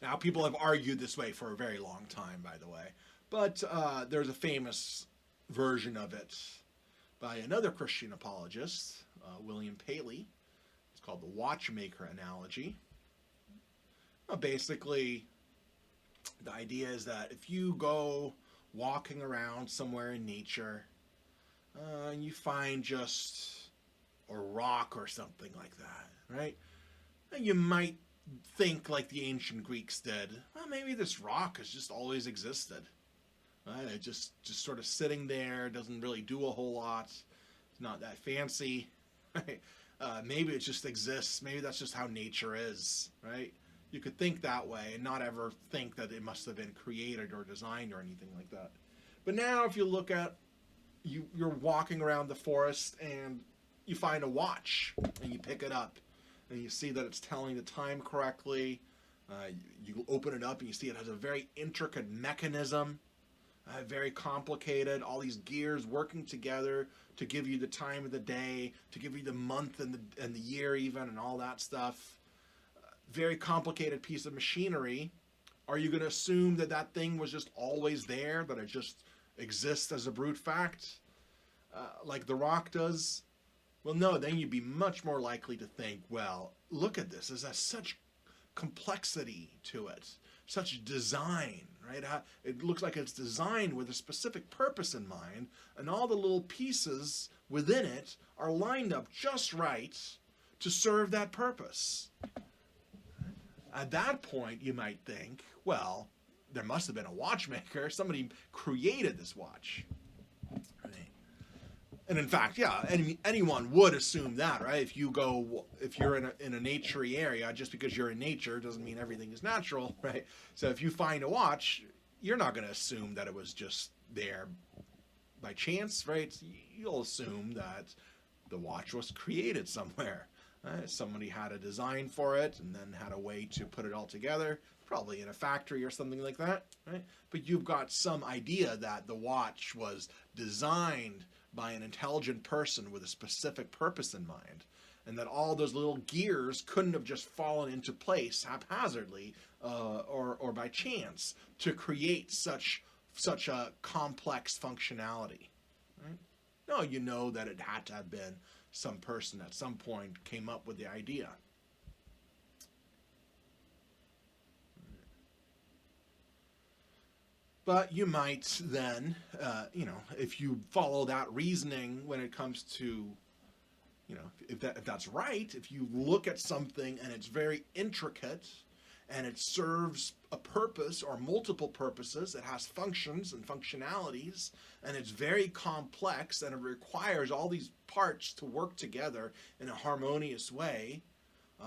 Now, people have argued this way for a very long time, by the way. But there's a famous version of it by another Christian apologist, William Paley. It's called the watchmaker analogy. Basically, the idea is that if you go walking around somewhere in nature and you find just a rock or something like that, right? And you might think like the ancient Greeks did, well, maybe this rock has just always existed. Right? It just sort of sitting there, doesn't really do a whole lot. It's not that fancy. Right? Maybe it just exists. Maybe that's just how nature is. Right? You could think that way and not ever think that it must have been created or designed or anything like that. But now if you look at, you're walking around the forest and you find a watch and you pick it up and you see that it's telling the time correctly. You open it up and you see it has a very intricate mechanism, very complicated, all these gears working together to give you the time of the day, to give you the month and the year even, and all that stuff. Very complicated piece of machinery. Are you going to assume that that thing was just always there, that it just exists as a brute fact, like the rock does? Well, no, then you'd be much more likely to think, well, look at this. There's such complexity to it, such design, right? It looks like it's designed with a specific purpose in mind, and all the little pieces within it are lined up just right to serve that purpose. At that point, you might think, well, there must have been a watchmaker. Somebody created this watch. And in fact, yeah, anyone would assume that, right? If you're in a naturey area, just because you're in nature doesn't mean everything is natural, right? So if you find a watch, you're not going to assume that it was just there by chance, right? You'll assume that the watch was created somewhere. Somebody had a design for it and then had a way to put it all together, probably in a factory or something like that, right? But you've got some idea that the watch was designed by an intelligent person with a specific purpose in mind, and that all those little gears couldn't have just fallen into place haphazardly or by chance to create such a complex functionality. Right? No, you know that it had to have been some person at some point came up with the idea. But you might then, if you follow that reasoning when it comes to, if that's right, if you look at something and it's very intricate and it serves a purpose or multiple purposes, it has functions and functionalities, and it's very complex and it requires all these parts to work together in a harmonious way,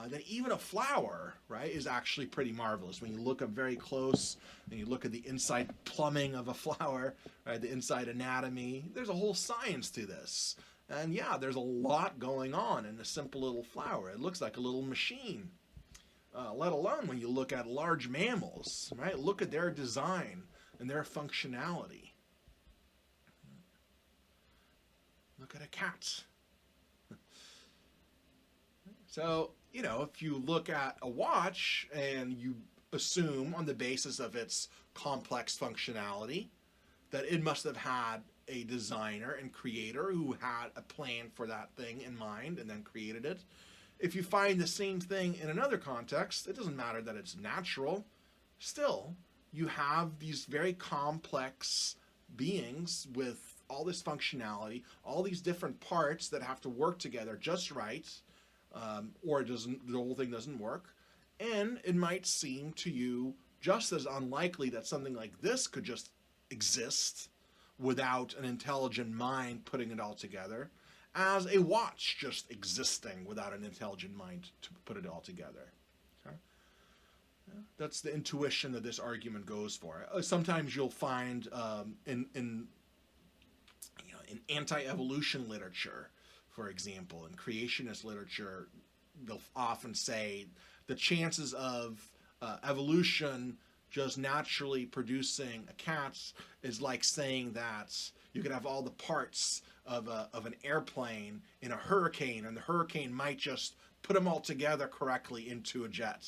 then even a flower, right, is actually pretty marvelous. When you look up very close and you look at the inside plumbing of a flower, right, the inside anatomy, there's a whole science to this. And yeah, there's a lot going on in a simple little flower. It looks like a little machine. Let alone when you look at large mammals, right? Look at their design and their functionality. Look at a cat. So, if you look at a watch and you assume on the basis of its complex functionality that it must have had a designer and creator who had a plan for that thing in mind and then created it. If you find the same thing in another context, it doesn't matter that it's natural. Still, you have these very complex beings with all this functionality, all these different parts that have to work together just right, or the whole thing doesn't work. And it might seem to you just as unlikely that something like this could just exist without an intelligent mind putting it all together, as a watch just existing without an intelligent mind to put it all together. Okay? Yeah, that's the intuition that this argument goes for. Sometimes you'll find in anti-evolution literature, for example, in creationist literature, they'll often say the chances of evolution just naturally producing a cat is like saying that you could have all the parts of an airplane in a hurricane, and the hurricane might just put them all together correctly into a jet,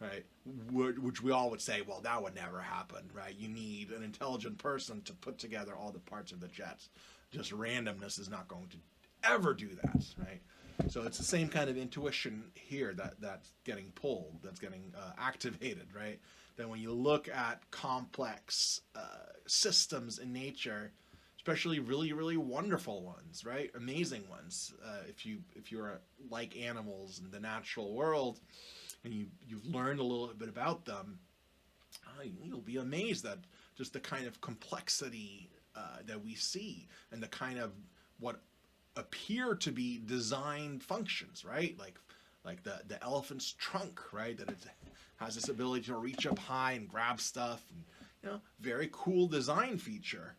right? Which we all would say, well, that would never happen, right? You need an intelligent person to put together all the parts of the jet. Just randomness is not going to ever do that, right? So it's the same kind of intuition here that's getting pulled, that's getting activated, right? That when you look at complex systems in nature, especially really, really wonderful ones, right? Amazing ones. If you're like animals in the natural world, and you've learned a little bit about them, you'll be amazed at just the kind of complexity that we see, and the kind of what appear to be designed functions, right? Like the elephant's trunk, right? That it has this ability to reach up high and grab stuff, and very cool design feature.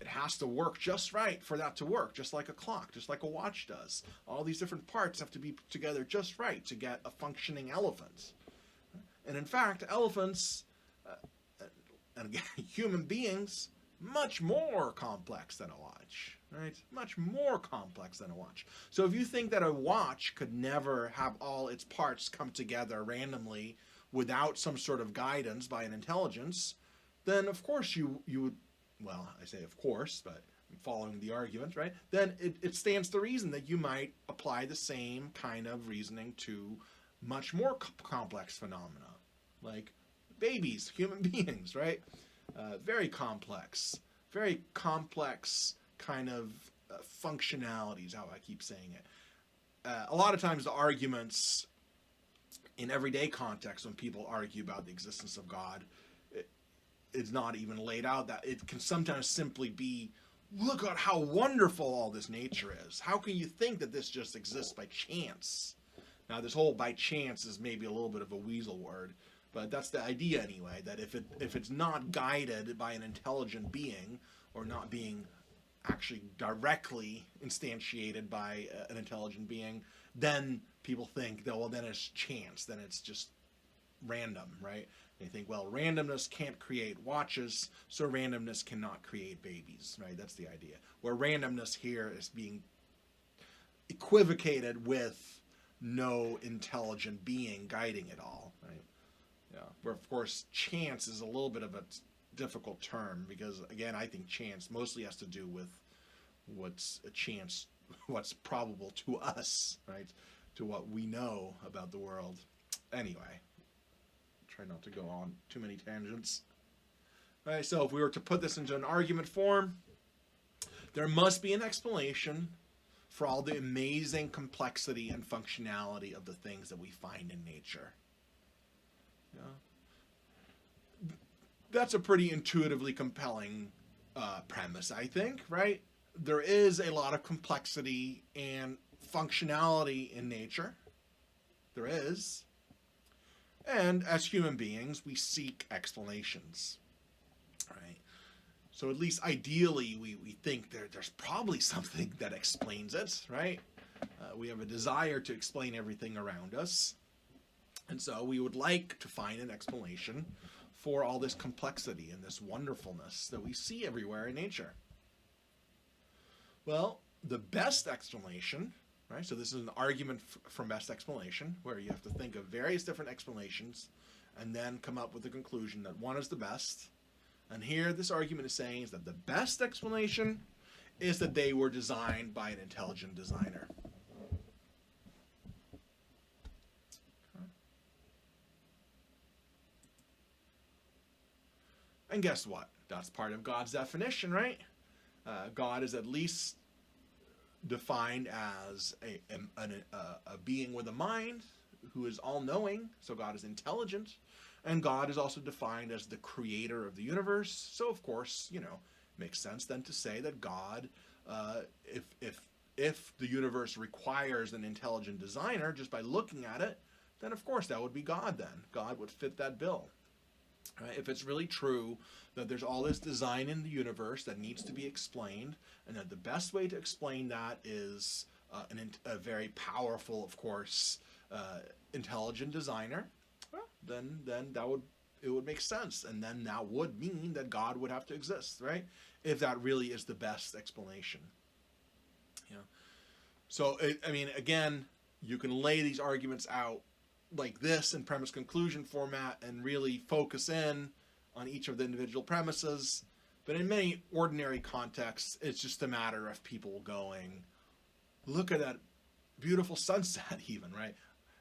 It has to work just right for that to work, just like a clock, just like a watch does. All these different parts have to be put together just right to get a functioning elephant. And in fact, elephants, and again, human beings, much more complex than a watch, right? Much more complex than a watch. So if you think that a watch could never have all its parts come together randomly without some sort of guidance by an intelligence, then of course you would, well, I say of course, but following the argument, right? Then it stands to reason that you might apply the same kind of reasoning to much more complex phenomena, like babies, human beings, right? Very complex kind of functionalities, how I keep saying it. A lot of times the arguments in everyday context, when people argue about the existence of God, it's not even laid out. That it can sometimes simply be, look at how wonderful all this nature is. How can you think that this just exists by chance? Now, this whole by chance is maybe a little bit of a weasel word, but that's the idea anyway, that if it's not guided by an intelligent being, or not being actually directly instantiated by an intelligent being, then people think that, well, then it's chance, then it's just random, right? They think, well, randomness can't create watches, so randomness cannot create babies, right? That's the idea. Where randomness here is being equivocated with no intelligent being guiding it all, right? Yeah. Where, of course, chance is a little bit of a difficult term, because, again, I think chance mostly has to do with what's a chance what's probable to us, right? To what we know about the world. Anyway, try not to go on too many tangents. All right, so if we were to put this into an argument form, there must be an explanation for all the amazing complexity and functionality of the things that we find in nature. Yeah. That's a pretty intuitively compelling premise, I think, right? There is a lot of complexity and functionality in nature. There is. And as human beings, we seek explanations, right? So at least ideally, we think there's probably something that explains it, right? We have a desire to explain everything around us. And so we would like to find an explanation for all this complexity and this wonderfulness that we see everywhere in nature. Well, the best explanation, right? So this is an argument from best explanation, where you have to think of various different explanations and then come up with the conclusion that one is the best. And here this argument is saying is that the best explanation is that they were designed by an intelligent designer. And guess what? That's part of God's definition, right? God is at least defined as a being with a mind who is all-knowing, so God is intelligent, and God is also defined as the creator of the universe. So of course, makes sense then to say that God, if the universe requires an intelligent designer just by looking at it, then of course that would be God then. God would fit that bill. Right? If it's really true that there's all this design in the universe that needs to be explained, and that the best way to explain that is a very powerful, of course, intelligent designer, well, then it would make sense, and then that would mean that God would have to exist, right? If that really is the best explanation. So again, you can lay these arguments out like this in premise conclusion format and really focus in on each of the individual premises. But in many ordinary contexts, it's just a matter of people going, look at that beautiful sunset even, right?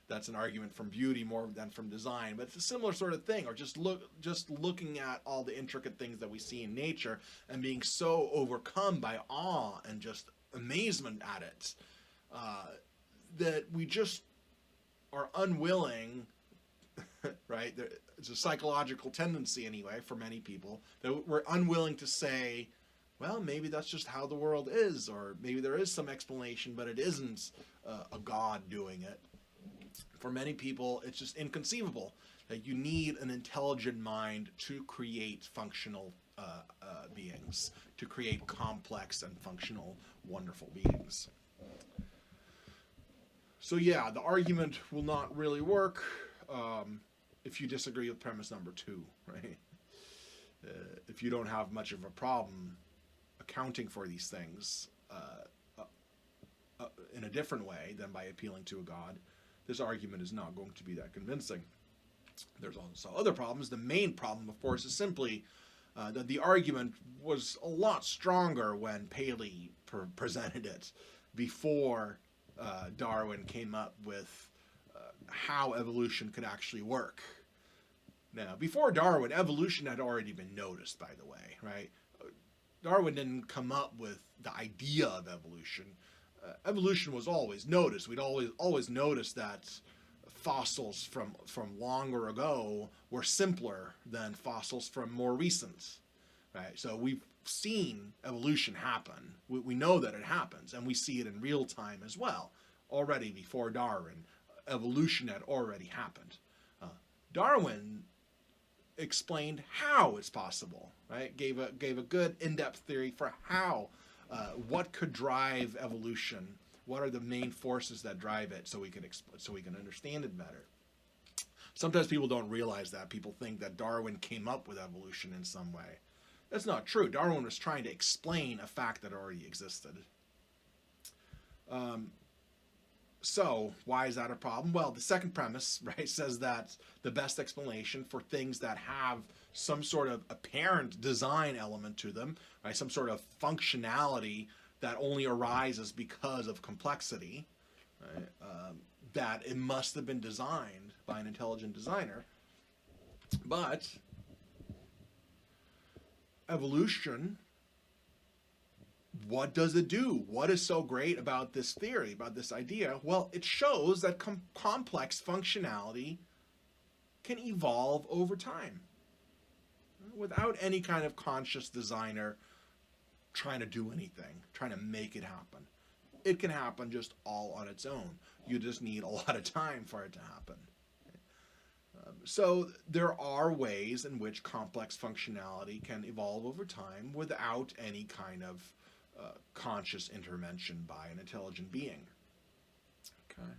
That's an argument from beauty more than from design, but it's a similar sort of thing. Or just looking at all the intricate things that we see in nature and being so overcome by awe and just amazement at it, that we just are unwilling, right? It's a psychological tendency anyway for many people that we're unwilling to say, well, maybe that's just how the world is, or maybe there is some explanation, but it isn't a God doing it. For many people, it's just inconceivable that you need an intelligent mind to create functional beings, to create complex and functional, wonderful beings. So yeah, the argument will not really work if you disagree with premise number 2, right? If you don't have much of a problem accounting for these things in a different way than by appealing to a God, this argument is not going to be that convincing. There's also other problems. The main problem, of course, is simply that the argument was a lot stronger when Paley presented it before Darwin came up with how evolution could actually work. Now, before Darwin, evolution had already been noticed, by the way, right? Darwin didn't come up with the idea of evolution. Evolution was always noticed. We'd always noticed that fossils from longer ago were simpler than fossils from more recent, right? So we've seen evolution happen. We know that it happens, and we see it in real time as well. Already before Darwin, evolution had already happened. Darwin explained how it's possible, right? Gave a good in-depth theory for how, what could drive evolution, what are the main forces that drive it, so we can understand it better. Sometimes people don't realize that. People think that Darwin came up with evolution in some way. That's not true. Darwin was trying to explain a fact that already existed. So why is that a problem? Well, the second premise, right, says that the best explanation for things that have some sort of apparent design element to them, right, some sort of functionality that only arises because of complexity, right? That it must have been designed by an intelligent designer. But evolution, what does it do? What is so great about this theory, about this idea? Well, it shows that complex functionality can evolve over time without any kind of conscious designer trying to do anything, trying to make it happen. It can happen just all on its own. You just need a lot of time for it to happen. So there are ways in which complex functionality can evolve over time without any kind of conscious intervention by an intelligent being. Okay.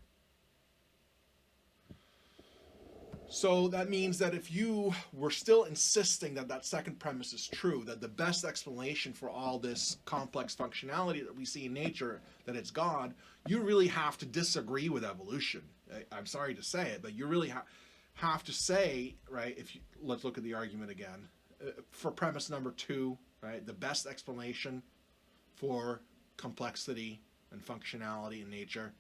So that means that if you were still insisting that that second premise is true, that the best explanation for all this complex functionality that we see in nature, that it's God, you really have to disagree with evolution. I'm sorry to say it, but you really have to say, right, let's look at the argument again. For premise number 2, right, the best explanation for complexity and functionality in nature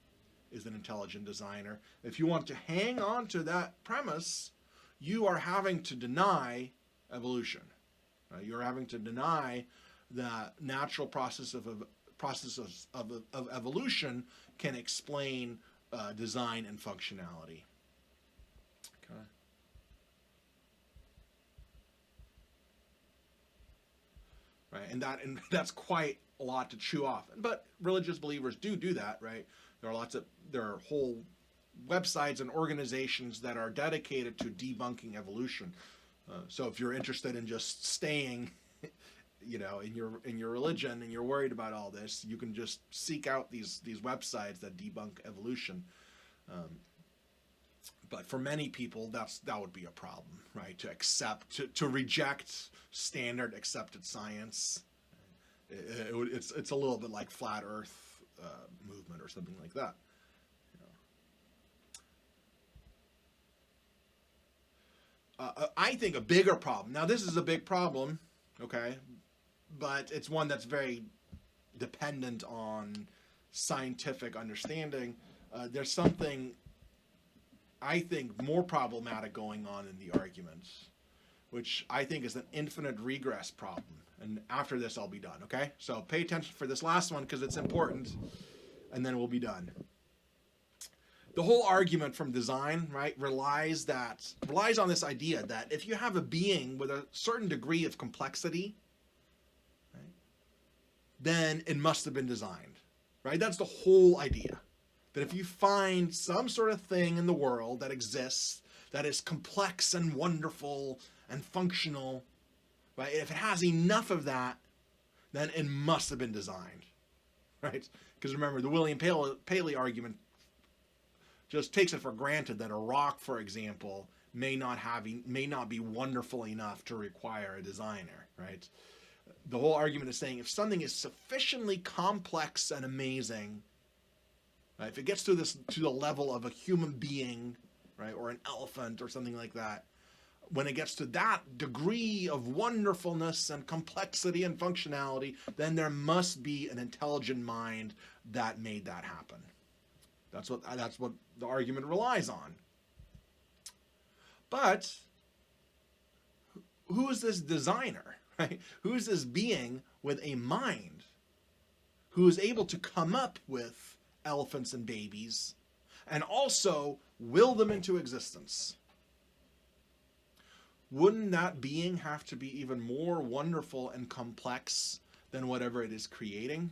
is an intelligent designer. If you want to hang on to that premise, you are having to deny evolution. Right? You're having to deny the natural processes of evolution can explain design and functionality. Okay. Right, and that's quite a lot to chew off. But religious believers do that, right? There are whole websites and organizations that are dedicated to debunking evolution. So if you're interested in just staying, in your religion and you're worried about all this, you can just seek out these websites that debunk evolution. But for many people, that would be a problem, right? To reject standard accepted science. It's a little bit like flat Earth movement or something like that. I think a bigger problem. Now, this is a big problem, okay, but it's one that's very dependent on scientific understanding. There's something I think more problematic going on in the arguments, which I think is an infinite regress problem. And after this, I'll be done, okay? So pay attention for this last one because it's important, and then we'll be done. The whole argument from design, right, relies on this idea that if you have a being with a certain degree of complexity, right, then it must have been designed, right? That's the whole idea. That if you find some sort of thing in the world that exists that is complex and wonderful and functional, right? If it has enough of that, then it must have been designed, right? Because remember, the William Paley argument just takes it for granted that a rock, for example, may not be wonderful enough to require a designer, right? The whole argument is saying if something is sufficiently complex and amazing, right, if it gets to the level of a human being, right, or an elephant or something like that, when it gets to that degree of wonderfulness and complexity and functionality, then there must be an intelligent mind that made that happen. That's what the argument relies on. But who is this designer, right? Who is this being with a mind who is able to come up with elephants and babies and also will them into existence? Wouldn't that being have to be even more wonderful and complex than whatever it is creating?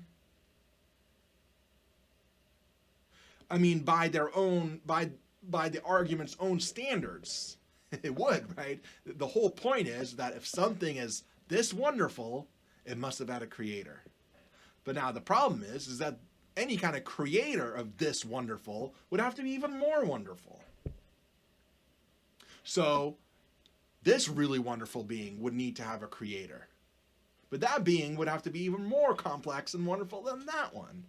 I mean, by the argument's own standards, it would, right? The whole point is that if something is this wonderful, it must have had a creator. But now the problem is that any kind of creator of this wonderful would have to be even more wonderful. So this really wonderful being would need to have a creator. But that being would have to be even more complex and wonderful than that one.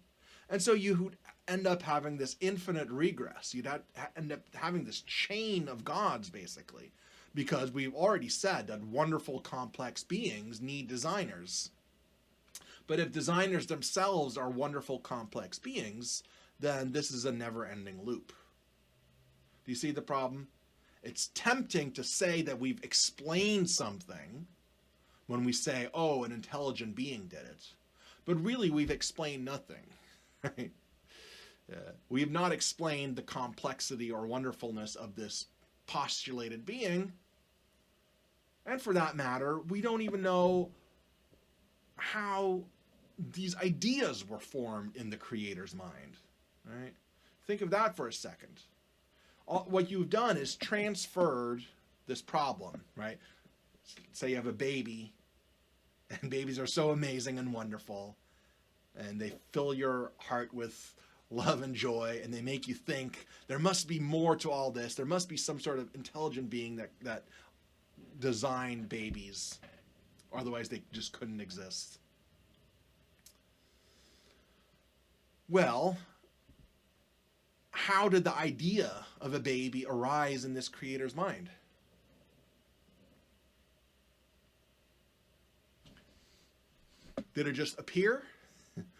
And so you would end up having this infinite regress. You'd end up having this chain of gods, basically, because we've already said that wonderful, complex beings need designers. But if designers themselves are wonderful, complex beings, then this is a never-ending loop. Do you see the problem? It's tempting to say that we've explained something when we say, oh, an intelligent being did it. But really, we've explained nothing, right? We have not explained the complexity or wonderfulness of this postulated being. And for that matter, we don't even know how these ideas were formed in the creator's mind, right? Think of that for a second. What you've done is transferred this problem, right? Say you have a baby, and babies are so amazing and wonderful, and they fill your heart with love and joy, and they make you think there must be more to all this. There must be some sort of intelligent being that designed babies. Otherwise, they just couldn't exist. Well, how did the idea of a baby arise in this creator's mind? Did it just appear?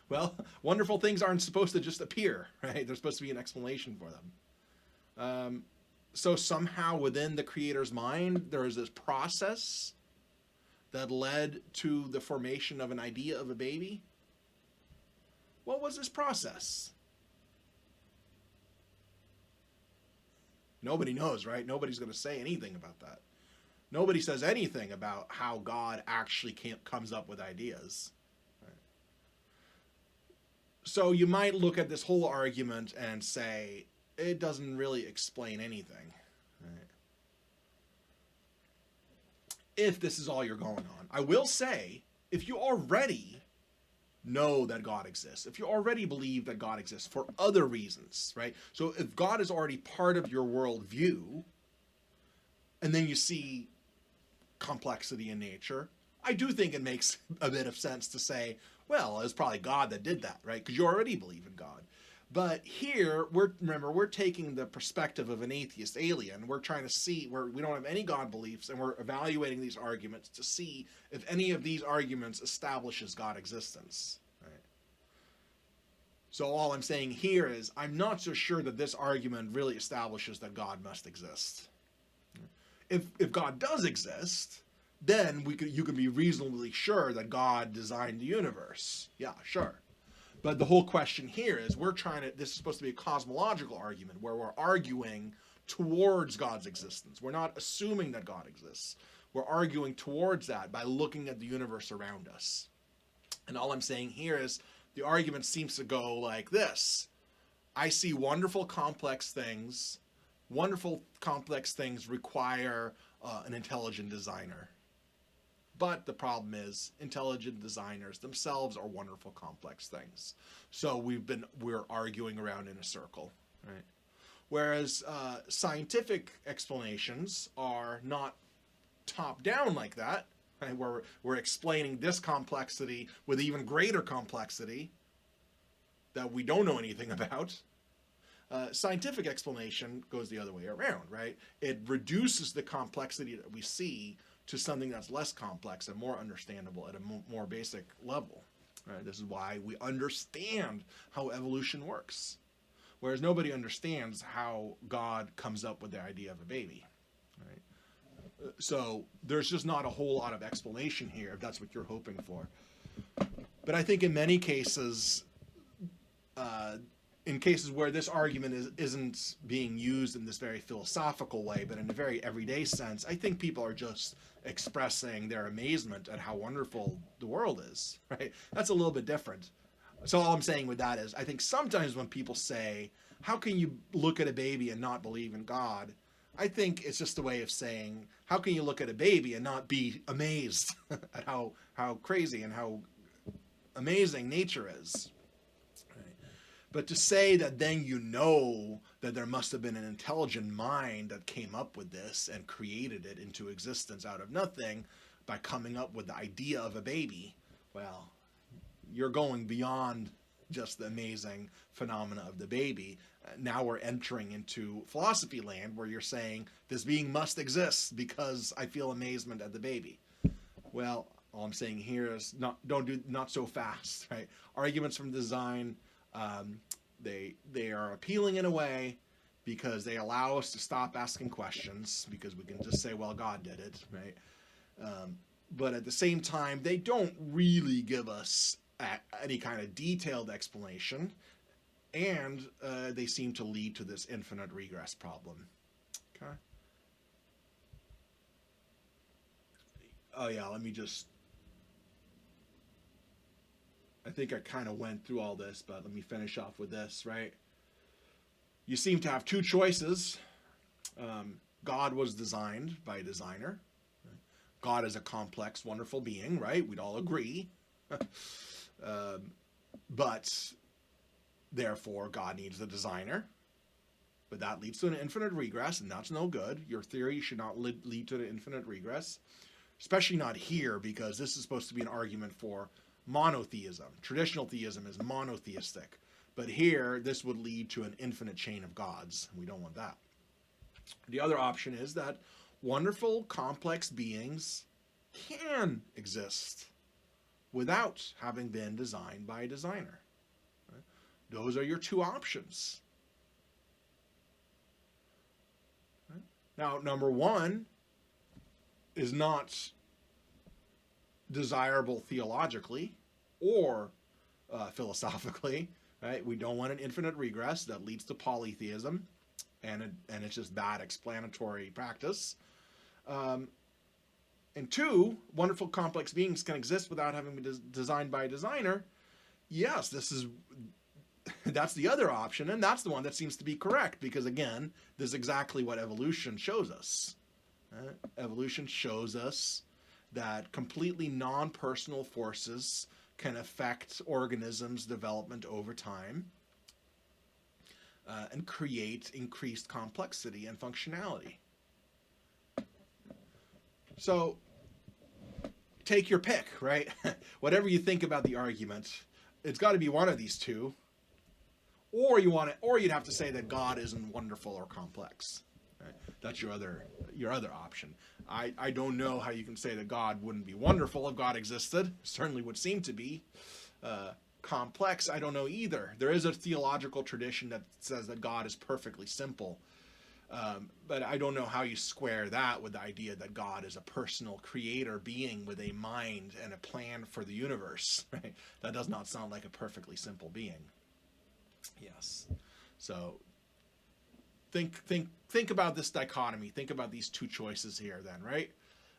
Well, wonderful things aren't supposed to just appear, right? There's supposed to be an explanation for them. So somehow within the creator's mind, there is this process that led to the formation of an idea of a baby. What was this process? Nobody knows, right? Nobody's going to say anything about that. Nobody says anything about how God actually comes up with ideas. Right? So you might look at this whole argument and say, it doesn't really explain anything. Right? If this is all you're going on. I will say, if you already know that God exists, if you already believe that God exists for other reasons, right? So if God is already part of your worldview, and then you see complexity in nature, I do think it makes a bit of sense to say, well, it's probably God that did that, right? Because you already believe in God. But here, we're taking the perspective of an atheist alien. We're trying to see where we don't have any God beliefs, and we're evaluating these arguments to see if any of these arguments establishes God existence. Right? So all I'm saying here is I'm not so sure that this argument really establishes that God must exist. If God does exist, then you can be reasonably sure that God designed the universe. Yeah, sure. But the whole question here is this is supposed to be a cosmological argument where we're arguing towards God's existence. We're not assuming that God exists. We're arguing towards that by looking at the universe around us. And all I'm saying here is the argument seems to go like this. I see wonderful, complex things. Wonderful, complex things require an intelligent designer. But the problem is, intelligent designers themselves are wonderful, complex things. So we're arguing around in a circle, right? Whereas scientific explanations are not top down like that, right? Where we're explaining this complexity with even greater complexity that we don't know anything about. Scientific explanation goes the other way around, right? It reduces the complexity that we see to something that's less complex and more understandable at a more basic level. Right? This is why we understand how evolution works. Whereas nobody understands how God comes up with the idea of a baby. Right? So there's just not a whole lot of explanation here if that's what you're hoping for. But I think in many cases, in cases where this argument isn't being used in this very philosophical way, but in a very everyday sense, I think people are just expressing their amazement at how wonderful the world is, right? That's a little bit different. So all I'm saying with that is, I think sometimes when people say, how can you look at a baby and not believe in God? I think it's just a way of saying, how can you look at a baby and not be amazed at how crazy and how amazing nature is? But to say that then you know that there must have been an intelligent mind that came up with this and created it into existence out of nothing by coming up with the idea of a baby, well, you're going beyond just the amazing phenomena of the baby. Now we're entering into philosophy land where you're saying this being must exist because I feel amazement at the baby. Well, All I'm saying here is not so fast, right? Arguments from design, they are appealing in a way because they allow us to stop asking questions because we can just say, well, God did it, right? But at the same time, they don't really give us any kind of detailed explanation, and they seem to lead to this infinite regress problem. Okay. Oh yeah, let me just. I think I kind of went through all this, but let me finish off with this, right? You seem to have two choices. God was designed by a designer. God is a complex, wonderful being, right? We'd all agree. But therefore, God needs a designer. But that leads to an infinite regress, and that's no good. Your theory should not lead to an infinite regress, especially not here, because this is supposed to be an argument for monotheism. Traditional theism is monotheistic. But here, this would lead to an infinite chain of gods. We don't want that. The other option is that wonderful, complex beings can exist without having been designed by a designer. Right? Those are your two options. Right? Now, number one is not desirable theologically or philosophically. Right? We don't want an infinite regress that leads to polytheism, and it's just bad explanatory practice. And two, wonderful complex beings can exist without having been designed by a designer. Yes, that's the other option, and that's the one that seems to be correct, because again, this is exactly what evolution shows us. Evolution shows us that completely non-personal forces can affect organisms' development over time and create increased complexity and functionality. So take your pick, right? Whatever you think about the argument, it's got to be one of these two, or you'd have to say that God isn't wonderful or complex. Right? That's your other option. I don't know how you can say that God wouldn't be wonderful if God existed. Certainly would seem to be. Complex, I don't know either. There is a theological tradition that says that God is perfectly simple. But I don't know how you square that with the idea that God is a personal creator being with a mind and a plan for the universe. Right? That does not sound like a perfectly simple being. Yes. So think about this dichotomy. Think about these two choices here then, right?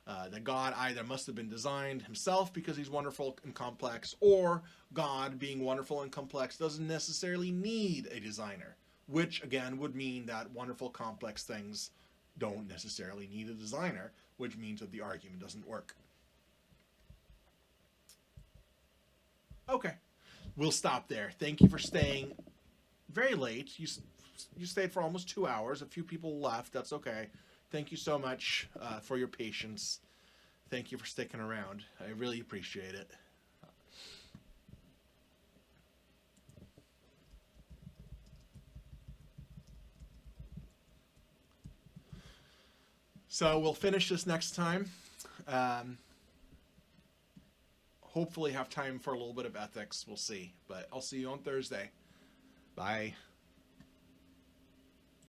That God either must have been designed himself because he's wonderful and complex, or God, being wonderful and complex, doesn't necessarily need a designer, which again would mean that wonderful complex things don't necessarily need a designer, which means that the argument doesn't work. Okay, we'll stop there. Thank you for staying very late. You stayed for almost 2 hours. A few people left. That's okay. Thank you so much for your patience. Thank you for sticking around. I really appreciate it. So we'll finish this next time. Hopefully have time for a little bit of ethics. We'll see. But I'll see you on Thursday. Bye.